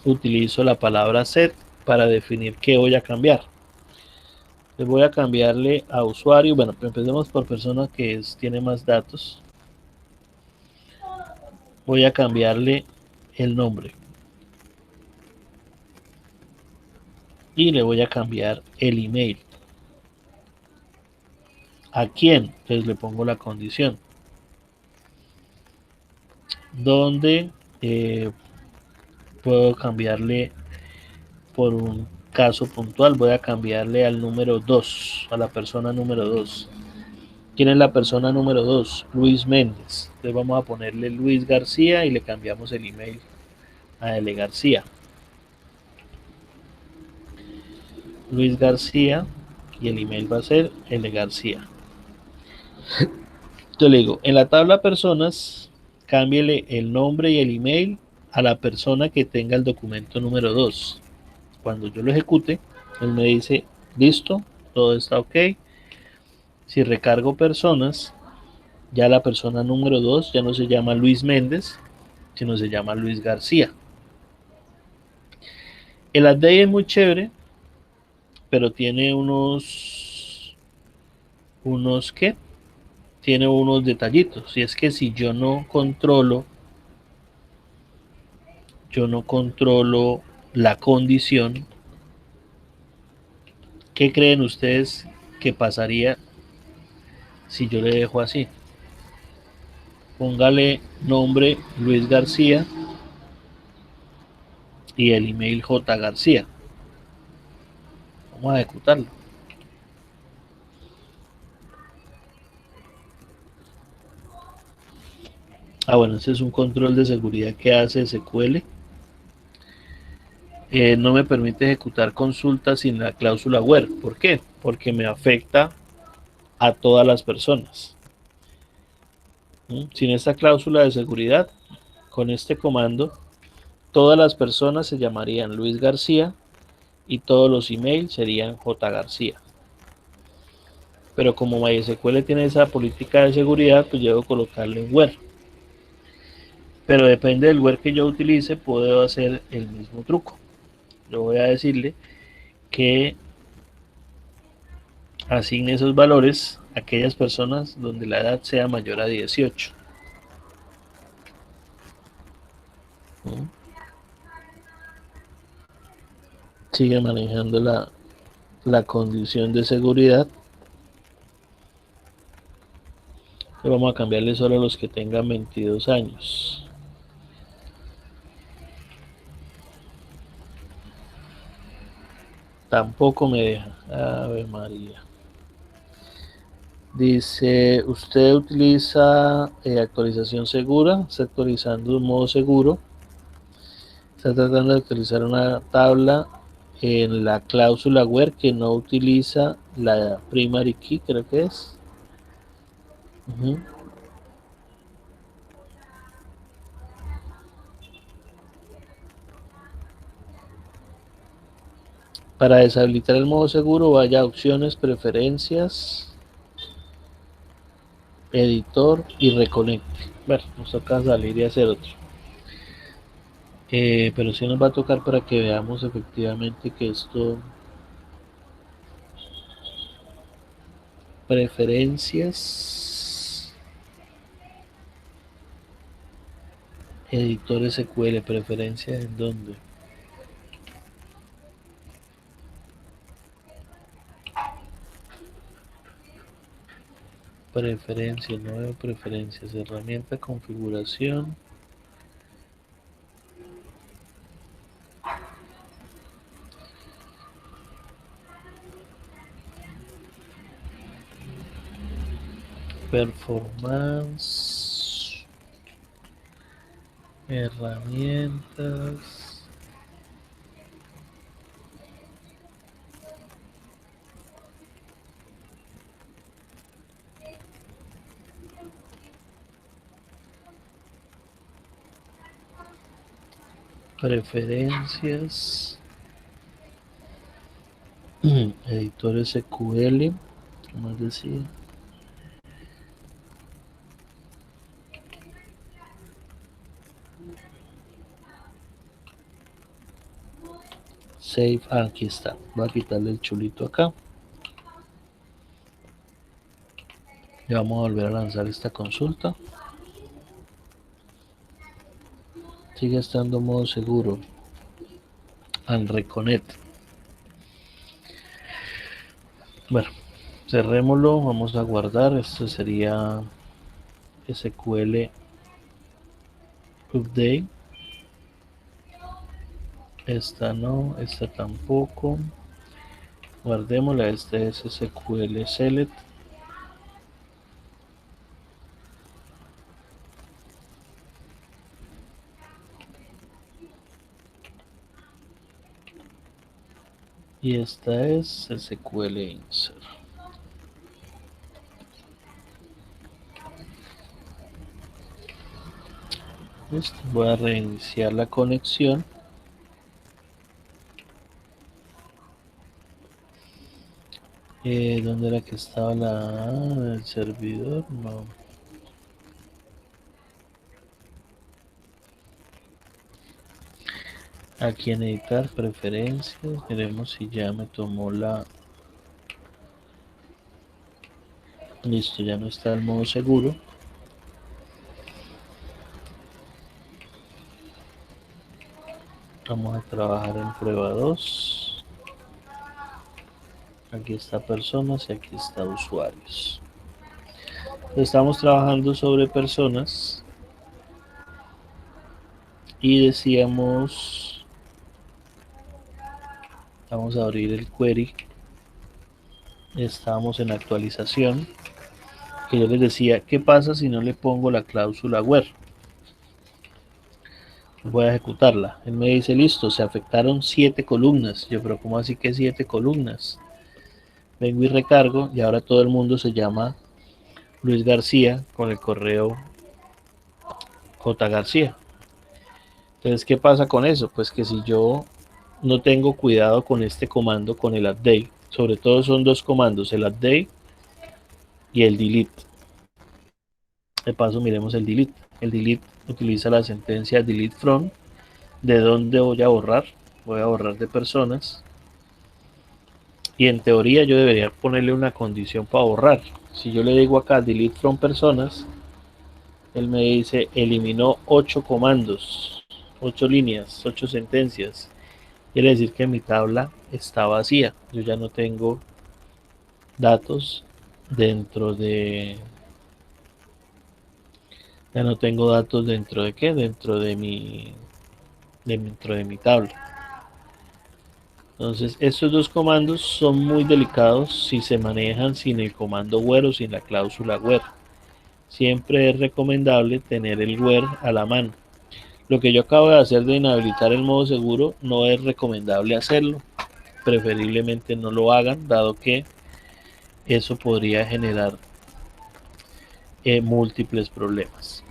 utilizo la palabra set para definir qué voy a cambiar. Les voy a cambiarle a usuario. Bueno, empecemos por persona que tiene más datos. Voy a cambiarle el nombre. Y le voy a cambiar el email. ¿A quién? Entonces le pongo la condición. Donde puedo cambiarle por un caso puntual. Voy a cambiarle al número 2, a la persona número 2. ¿Quién es la persona número 2? Luis Méndez. Entonces vamos a ponerle Luis García y le cambiamos el email a L. García. Luis García y el email va a ser L. García. Yo le digo, en la tabla personas, cámbiele el nombre y el email a la persona que tenga el documento número 2. Cuando yo lo ejecute, él me dice, listo, todo está ok. Si recargo personas, ya la persona número 2 ya no se llama Luis Méndez, sino se llama Luis García. El update es muy chévere, pero tiene ¿qué? Tiene unos detallitos. Y es que si yo no controlo la condición, ¿qué creen ustedes que pasaría si yo le dejo así? Póngale nombre Luis García y el email J García. Vamos a ejecutarlo. Bueno, ese es un control de seguridad que hace SQL. No me permite ejecutar consultas sin la cláusula where. ¿Por qué? Porque me afecta a todas las personas. Sin esta cláusula de seguridad, con este comando, todas las personas se llamarían Luis García y todos los emails serían J García. Pero como MySQL tiene esa política de seguridad, pues yo debo colocarle un where. Pero depende del where que yo utilice, puedo hacer el mismo truco. Yo voy a decirle que asigne esos valores a aquellas personas donde la edad sea mayor a 18. Sigue manejando la condición de seguridad. Vamos a cambiarle solo a los que tengan 22 años. Tampoco me deja. Ave María. Dice, usted utiliza actualización segura, está actualizando de un modo seguro, está tratando de actualizar una tabla en la cláusula where que no utiliza la primary key, creo que es. Para deshabilitar el modo seguro, vaya a opciones, preferencias, editor y reconecte. Bueno, nos toca salir y hacer otro. Pero sí nos va a tocar para que veamos efectivamente que esto... Preferencias, editor SQL, preferencias en dónde. Preferencias, no veo preferencias, herramienta, configuración. Performance, herramientas, preferencias, editor SQL, ¿qué más decía? Save, aquí está. Voy a quitarle el chulito acá. Y vamos a volver a lanzar esta consulta. Sigue estando modo seguro. And reconnect. Bueno, cerrémoslo. Vamos a guardar. Esto sería SQL update. Esta no, esta tampoco. Guardémosla. Este es SQL select. Y esta es SQL insert. Listo. Voy a reiniciar la conexión. ¿Dónde era que estaba el servidor? No. Aquí en editar preferencias, veremos si ya me tomó la... Listo, ya no está el modo seguro. Vamos a trabajar en prueba 2. Aquí está personas y aquí está usuarios. Estamos trabajando sobre personas y decíamos, vamos a abrir el query. Estábamos en actualización, que yo les decía, ¿qué pasa si no le pongo la cláusula where? Voy a ejecutarla. Él me dice, listo, se afectaron 7 columnas. Yo, pero ¿cómo así que 7 columnas? Vengo y recargo y ahora todo el mundo se llama Luis García con el correo J. García. Entonces, ¿qué pasa con eso? Pues que si yo no tengo cuidado con este comando, con el update, sobre todo son dos comandos, el update y el delete. De paso, miremos el delete. El delete utiliza la sentencia delete from. ¿De dónde voy a borrar? Voy a borrar de personas. Y en teoría yo debería ponerle una condición para borrar. Si yo le digo acá delete from personas, él me dice eliminó 8 comandos, 8 líneas, 8 sentencias. Quiere decir que mi tabla está vacía. Yo ya no tengo datos dentro de... Ya no tengo datos dentro de qué? Dentro de mi tabla. Entonces estos dos comandos son muy delicados si se manejan sin el comando where o sin la cláusula where. Siempre es recomendable tener el where a la mano. Lo que yo acabo de hacer de inhabilitar el modo seguro no es recomendable hacerlo. Preferiblemente no lo hagan, dado que eso podría generar múltiples problemas.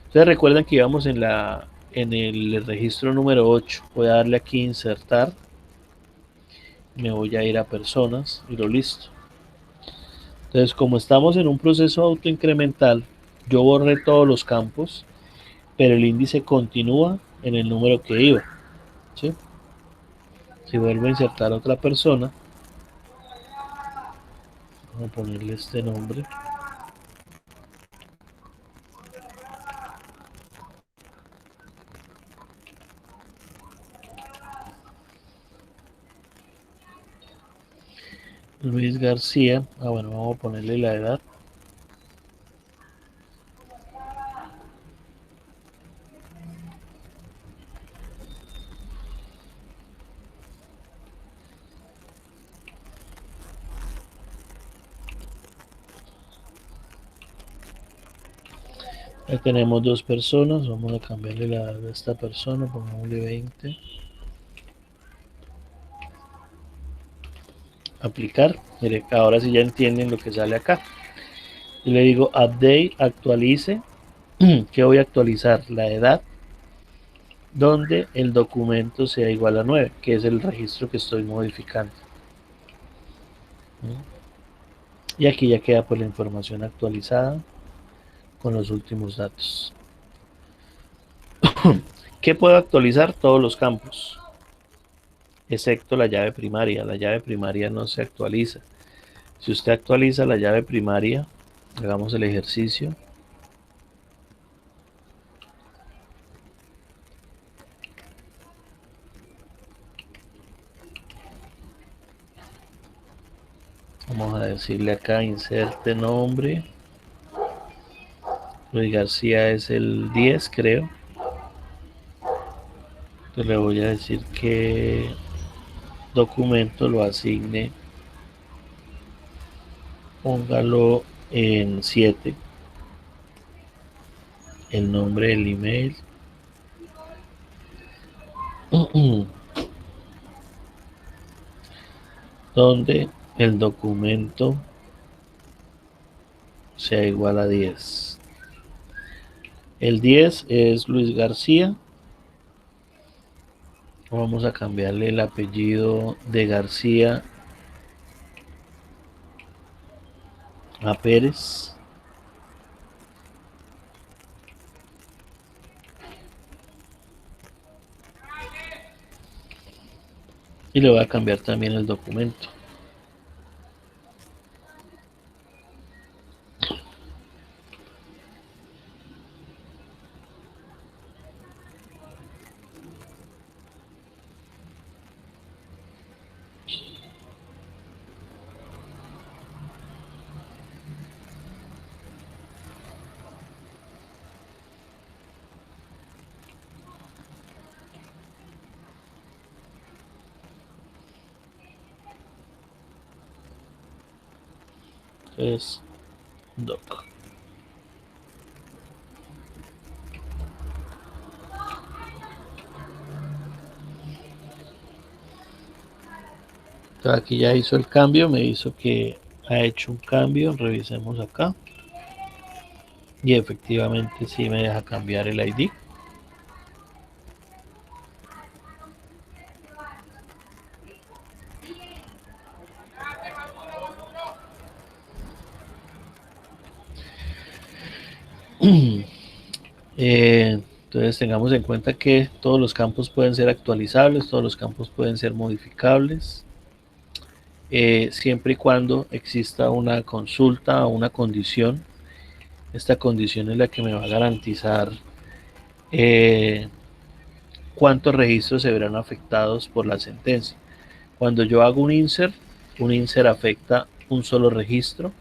Entonces recuerden que íbamos en el registro número 8. Voy a darle aquí insertar. Me voy a ir a personas y lo listo. Entonces, como estamos en un proceso autoincremental, yo borré todos los campos, pero el índice continúa en el número que iba, ¿sí? Si vuelvo a insertar a otra persona, vamos a ponerle este nombre. Luis García. Bueno, vamos a ponerle la edad. Ya tenemos dos personas. Vamos a cambiarle la edad de esta persona. Pongámosle 20. Aplicar. Mire, ahora sí ya entienden lo que sale acá. Y le digo update, actualice. ¿Qué voy a actualizar? La edad donde el documento sea igual a 9, que es el registro que estoy modificando. Y aquí ya queda pues la información actualizada con los últimos datos. ¿Qué puedo actualizar? Todos los campos, excepto la llave primaria. La llave primaria no se actualiza. Si usted actualiza la llave primaria, hagamos el ejercicio. Vamos a decirle acá, inserte nombre. Luis García es el 10, creo. Entonces le voy a decir que documento lo asigne. Póngalo en 7. El nombre del email. Donde el documento sea igual a 10. El 10 es Luis García. Vamos a cambiarle el apellido de García a Pérez. Y le voy a cambiar también el documento. Es doc. Entonces aquí ya hizo el cambio, me hizo que ha hecho un cambio. Revisemos acá. Y efectivamente sí me deja cambiar el ID. Entonces tengamos en cuenta que todos los campos pueden ser actualizables, todos los campos pueden ser modificables, siempre y cuando exista una consulta o una condición. Esta condición es la que me va a garantizar cuántos registros se verán afectados por la sentencia. Cuando yo hago un insert afecta un solo registro.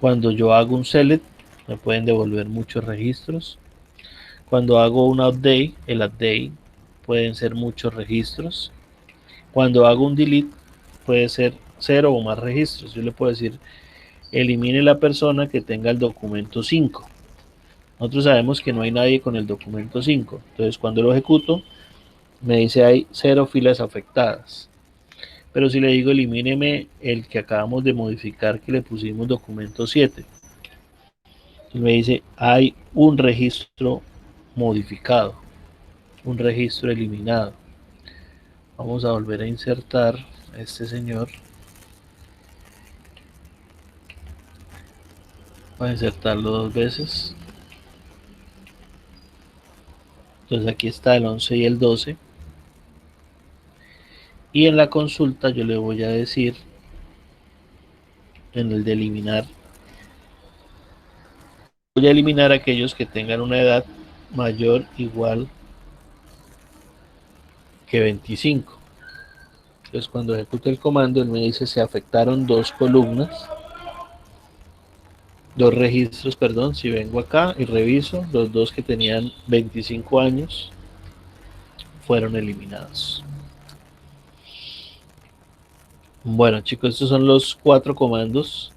Cuando yo hago un select, me pueden devolver muchos registros. Cuando hago un update, el update pueden ser muchos registros. Cuando hago un delete, puede ser 0 o más registros. Yo le puedo decir, elimine la persona que tenga el documento 5. Nosotros sabemos que no hay nadie con el documento 5. Entonces, cuando lo ejecuto, me dice hay 0 filas afectadas. Pero si le digo elimíneme el que acabamos de modificar, que le pusimos documento 7, me dice hay un registro modificado, un registro eliminado. Vamos a volver a insertar a este señor. Voy a insertarlo 2 veces. Entonces aquí está el 11 y el 12. Y en la consulta yo le voy a decir, en el de eliminar, voy a eliminar aquellos que tengan una edad mayor o igual que 25. Entonces cuando ejecute el comando, él me dice se afectaron 2 columnas, 2 registros, perdón. Si vengo acá y reviso, los 2 que tenían 25 años fueron eliminados. Bueno, chicos, estos son los 4 comandos.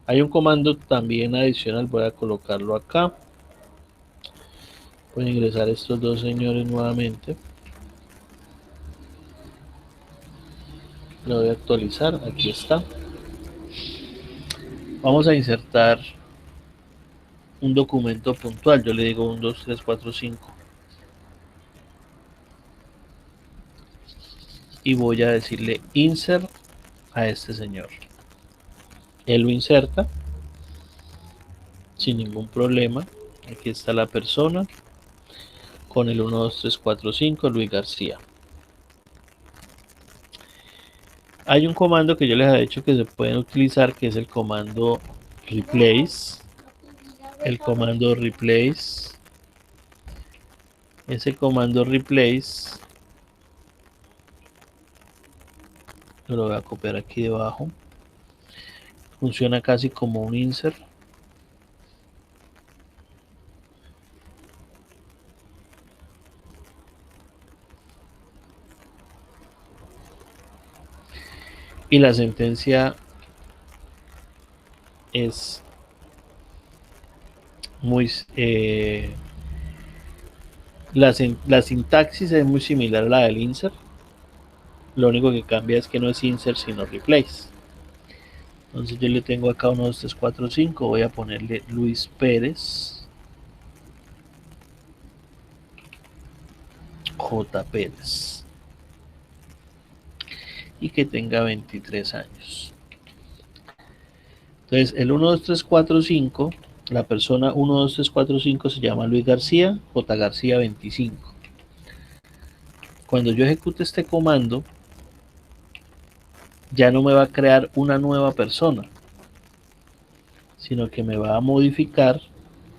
Hay un comando también adicional, voy a colocarlo acá. Voy a ingresar estos 2 señores nuevamente. Lo voy a actualizar, aquí está. Vamos a insertar un documento puntual. Yo le digo 1, 2, 3, 4, 5. Y voy a decirle insert a este señor. Él lo inserta sin ningún problema. Aquí está la persona con el 1, 2, 3, 4, 5, Luis García. Hay un comando que yo les he dicho que se pueden utilizar, que es el comando replace. El comando replace. Ese comando replace lo voy a copiar aquí debajo. Funciona casi como un insert. Y la sentencia es muy la sintaxis es muy similar a la del insert. Lo único que cambia es que no es insert sino replace. Entonces yo le tengo acá 1, 2, 3, 4, 5. Voy a ponerle Luis Pérez J. Pérez y que tenga 23 años. Entonces el 1, 2, 3, 4, 5, la persona 1, 2, 3, 4, 5 se llama Luis García, J. García 25. Cuando yo ejecute este comando, ya no me va a crear una nueva persona, sino que me va a modificar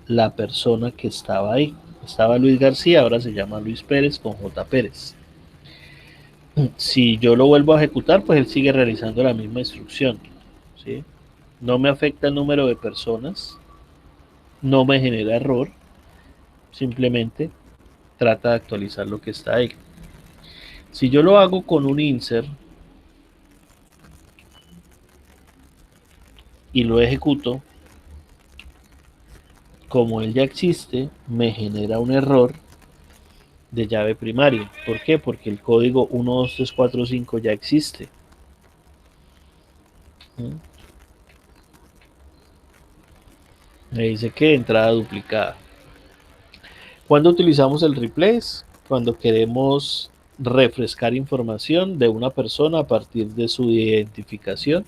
la persona que estaba ahí. Estaba Luis García, ahora se llama Luis Pérez con J. Pérez. Si yo lo vuelvo a ejecutar, pues él sigue realizando la misma instrucción, ¿sí? No me afecta el número de personas, no me genera error, simplemente trata de actualizar lo que está ahí. Si yo lo hago con un insert y lo ejecuto, como él ya existe, me genera un error de llave primaria. ¿Por qué? Porque el código 1, 2, 3, 4, 5 ya existe. Me dice que entrada duplicada. ¿Cuándo utilizamos el replace? Cuando queremos refrescar información de una persona a partir de su identificación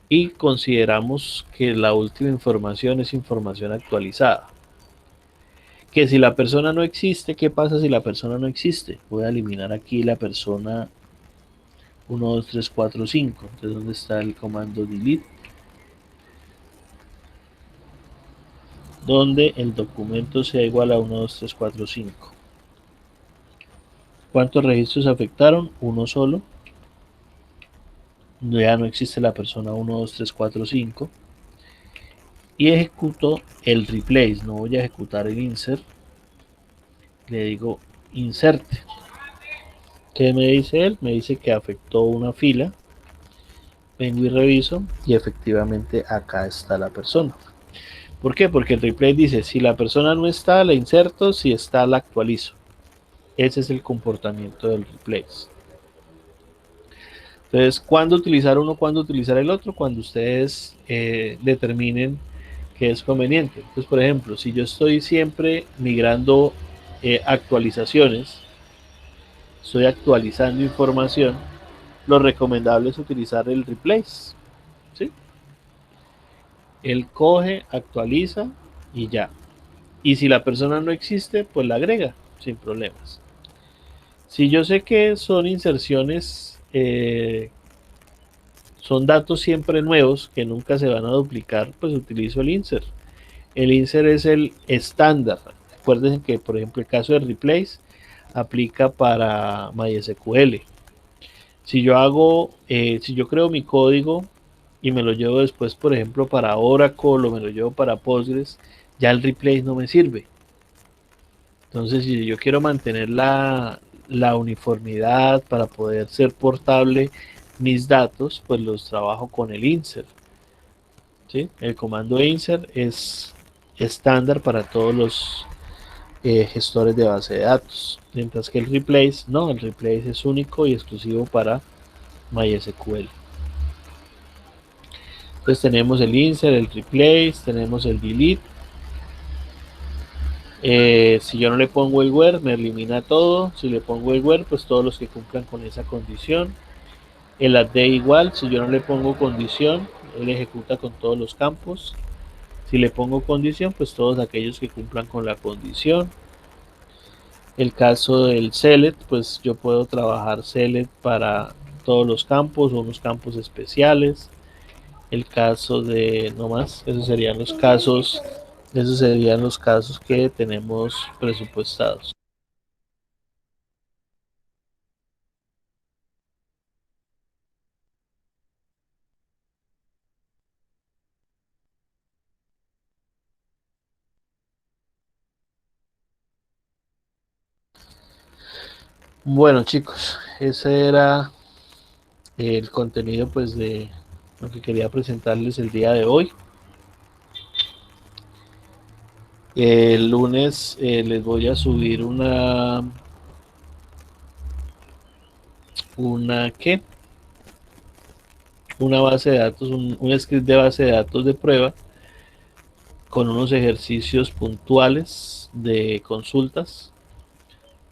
y consideramos que la última información es información actualizada. Que si la persona no existe, ¿qué pasa si la persona no existe? Voy a eliminar aquí la persona 1, 2, 3, 4, 5. Entonces, ¿dónde está el comando delete? Donde el documento sea igual a 1, 2, 3, 4, 5. ¿Cuántos registros afectaron? Uno solo. Ya no existe la persona 1, 2, 3, 4, 5. Y ejecuto el replace. No voy a ejecutar el insert. Le digo inserte. ¿Qué me dice él? Me dice que afectó una fila. Vengo y reviso y efectivamente acá está la persona. ¿Por qué? Porque el replace dice si la persona no está, la inserto, si está, la actualizo. Ese es el comportamiento del replace. Entonces, ¿cuándo utilizar uno, cuándo utilizar el otro? Cuando ustedes determinen que es conveniente. Entonces, por ejemplo, si yo estoy siempre migrando actualizaciones, estoy actualizando información, lo recomendable es utilizar el replace, ¿sí? Él coge, actualiza y ya. Y si la persona no existe, pues la agrega sin problemas. Si yo sé que son inserciones, son datos siempre nuevos que nunca se van a duplicar, pues utilizo el insert. El insert es el estándar. Recuerden que, por ejemplo, el caso de replace aplica para MySQL. Si yo hago, si yo creo mi código y me lo llevo después, por ejemplo, para Oracle o me lo llevo para Postgres, ya el replace no me sirve. Entonces, si yo quiero mantener la uniformidad para poder ser portable mis datos, pues los trabajo con el insert. ¿Sí? El comando insert es estándar para todos los gestores de base de datos, mientras que el replace no, el replace es único y exclusivo para MySQL. Entonces tenemos el insert, el replace, tenemos el delete. Si yo no le pongo el where, me elimina todo. Si le pongo el where, pues todos los que cumplan con esa condición. El update igual, si yo no le pongo condición, él ejecuta con todos los campos. Si le pongo condición, pues todos aquellos que cumplan con la condición. El caso del select, pues yo puedo trabajar select para todos los campos o unos campos especiales. El caso de no más, esos serían los casos que tenemos presupuestados. Bueno, chicos, ese era el contenido pues de lo que quería presentarles el día de hoy. El lunes les voy a subir una ¿qué? Una base de datos, un script de base de datos de prueba con unos ejercicios puntuales de consultas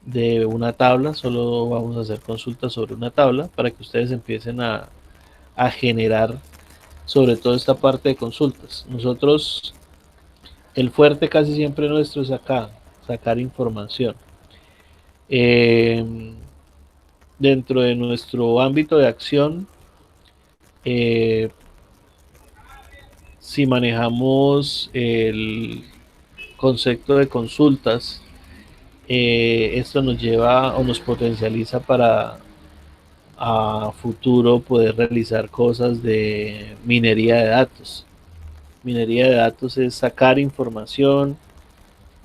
de una tabla. Solo vamos a hacer consultas sobre una tabla para que ustedes empiecen a generar sobre todo esta parte de consultas. Nosotros, el fuerte casi siempre nuestro es acá, sacar información. Eh, Dentro de nuestro ámbito de acción, eh, si manejamos el concepto de consultas, esto nos lleva o nos potencializa para a futuro poder realizar cosas de minería de datos. Minería de datos es sacar información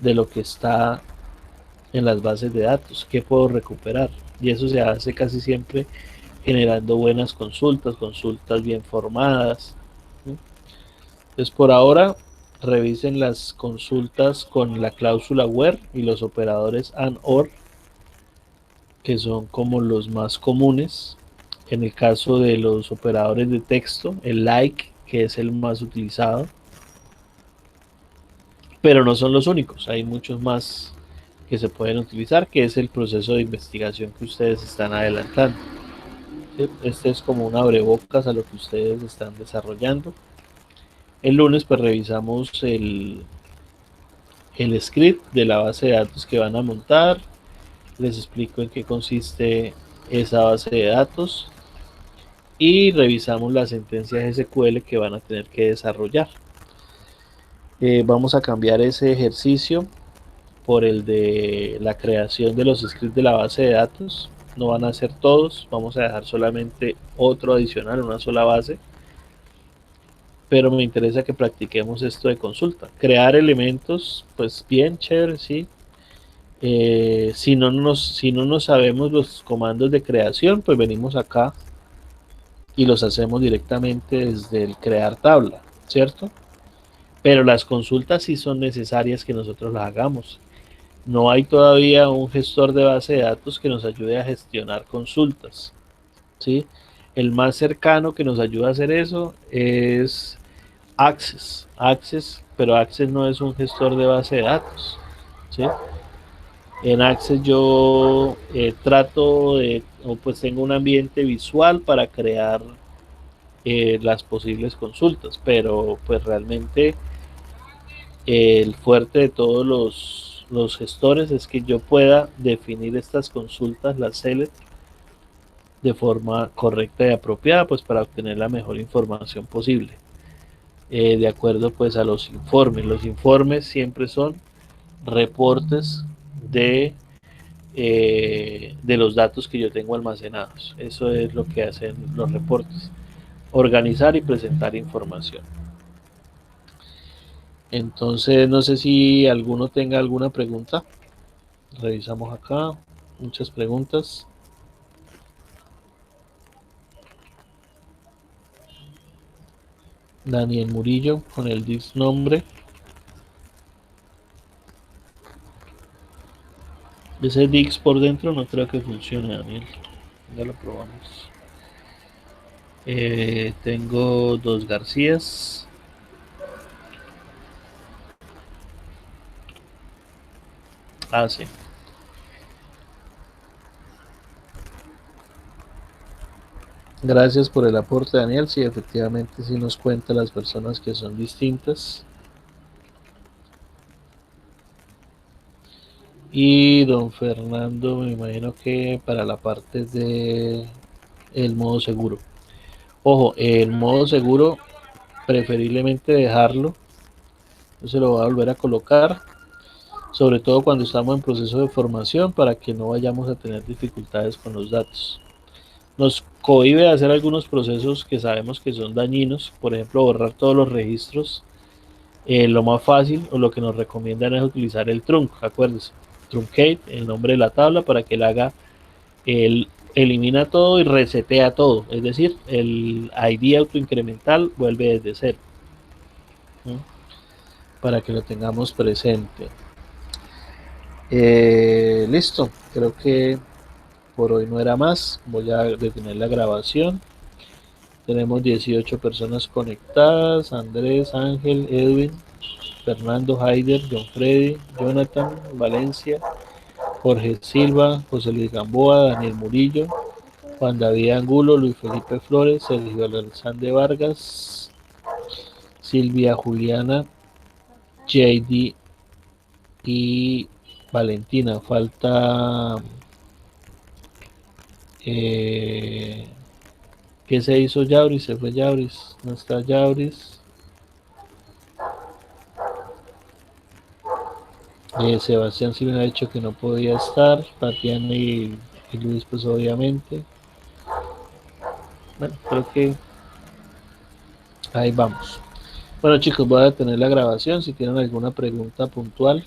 de lo que está en las bases de datos, qué puedo recuperar. Y eso se hace casi siempre generando buenas consultas, consultas bien formadas. Entonces, por ahora, revisen las consultas con la cláusula where y los operadores and or, que son como los más comunes. En el caso de los operadores de texto, el like, que es el más utilizado, pero no son los únicos, hay muchos más que se pueden utilizar, que es el proceso de investigación que ustedes están adelantando. Este es como un abrebocas a lo que ustedes están desarrollando. El lunes pues revisamos el script de la base de datos que van a montar, les explico en qué consiste esa base de datos y revisamos las sentencias SQL que van a tener que desarrollar. Vamos a cambiar ese ejercicio por el de la creación de los scripts de la base de datos. No van a ser todos, vamos a dejar solamente otro adicional, una sola base. Pero me interesa que practiquemos esto de consulta. Crear elementos, pues bien chévere, sí. Si no nos sabemos los comandos de creación, pues venimos acá y los hacemos directamente desde el crear tabla, ¿cierto? Pero las consultas sí son necesarias que nosotros las hagamos. No hay todavía un gestor de base de datos que nos ayude a gestionar consultas, ¿sí? El más cercano que nos ayuda a hacer eso es Access, pero Access no es un gestor de base de datos, ¿sí? En Access yo trato de, o pues tengo un ambiente visual para crear las posibles consultas, pero pues realmente el fuerte de todos los gestores es que yo pueda definir estas consultas, las select, de forma correcta y apropiada, pues para obtener la mejor información posible. De acuerdo pues a los informes. Los informes siempre son reportes de los datos que yo tengo almacenados. Eso es lo que hacen los reportes. Organizar y presentar información. Entonces, no sé si alguno tenga alguna pregunta. Revisamos acá. Muchas preguntas. Daniel Murillo con el dis nombre. Ese Dix por dentro no creo que funcione, Daniel. Ya lo probamos. Tengo dos Garcías. Ah, sí. Gracias por el aporte, Daniel. Sí, efectivamente, sí nos cuenta las personas que son distintas. Y don Fernando, me imagino que para la parte de el modo seguro. Ojo, el modo seguro, preferiblemente dejarlo. Yo se lo voy a volver a colocar, sobre todo cuando estamos en proceso de formación, para que no vayamos a tener dificultades con los datos. Nos cohíbe de hacer algunos procesos que sabemos que son dañinos, por ejemplo, borrar todos los registros. Lo más fácil o lo que nos recomiendan es utilizar el trunc, acuérdense, truncate, el nombre de la tabla, para que él haga, él elimina todo y resetea todo, es decir, el ID autoincremental vuelve desde cero, ¿no? Para que lo tengamos presente. Listo, creo que por hoy no era más, voy a detener la grabación. Tenemos 18 personas conectadas: Andrés, Ángel, Edwin, Fernando, Haider, John Freddy, Jonathan, Valencia, Jorge Silva, José Luis Gamboa, Daniel Murillo, Juan David Angulo, Luis Felipe Flores, Sergio Alexander Vargas, Silvia Juliana, JD y Valentina. Falta ¿qué se hizo Yauris? Se fue Yauris, no está Yauris. Sebastián sí me ha dicho que no podía estar, Tatiana y Luis pues obviamente. Bueno, creo que ahí vamos. Bueno chicos, voy a detener la grabación. Si tienen alguna pregunta puntual,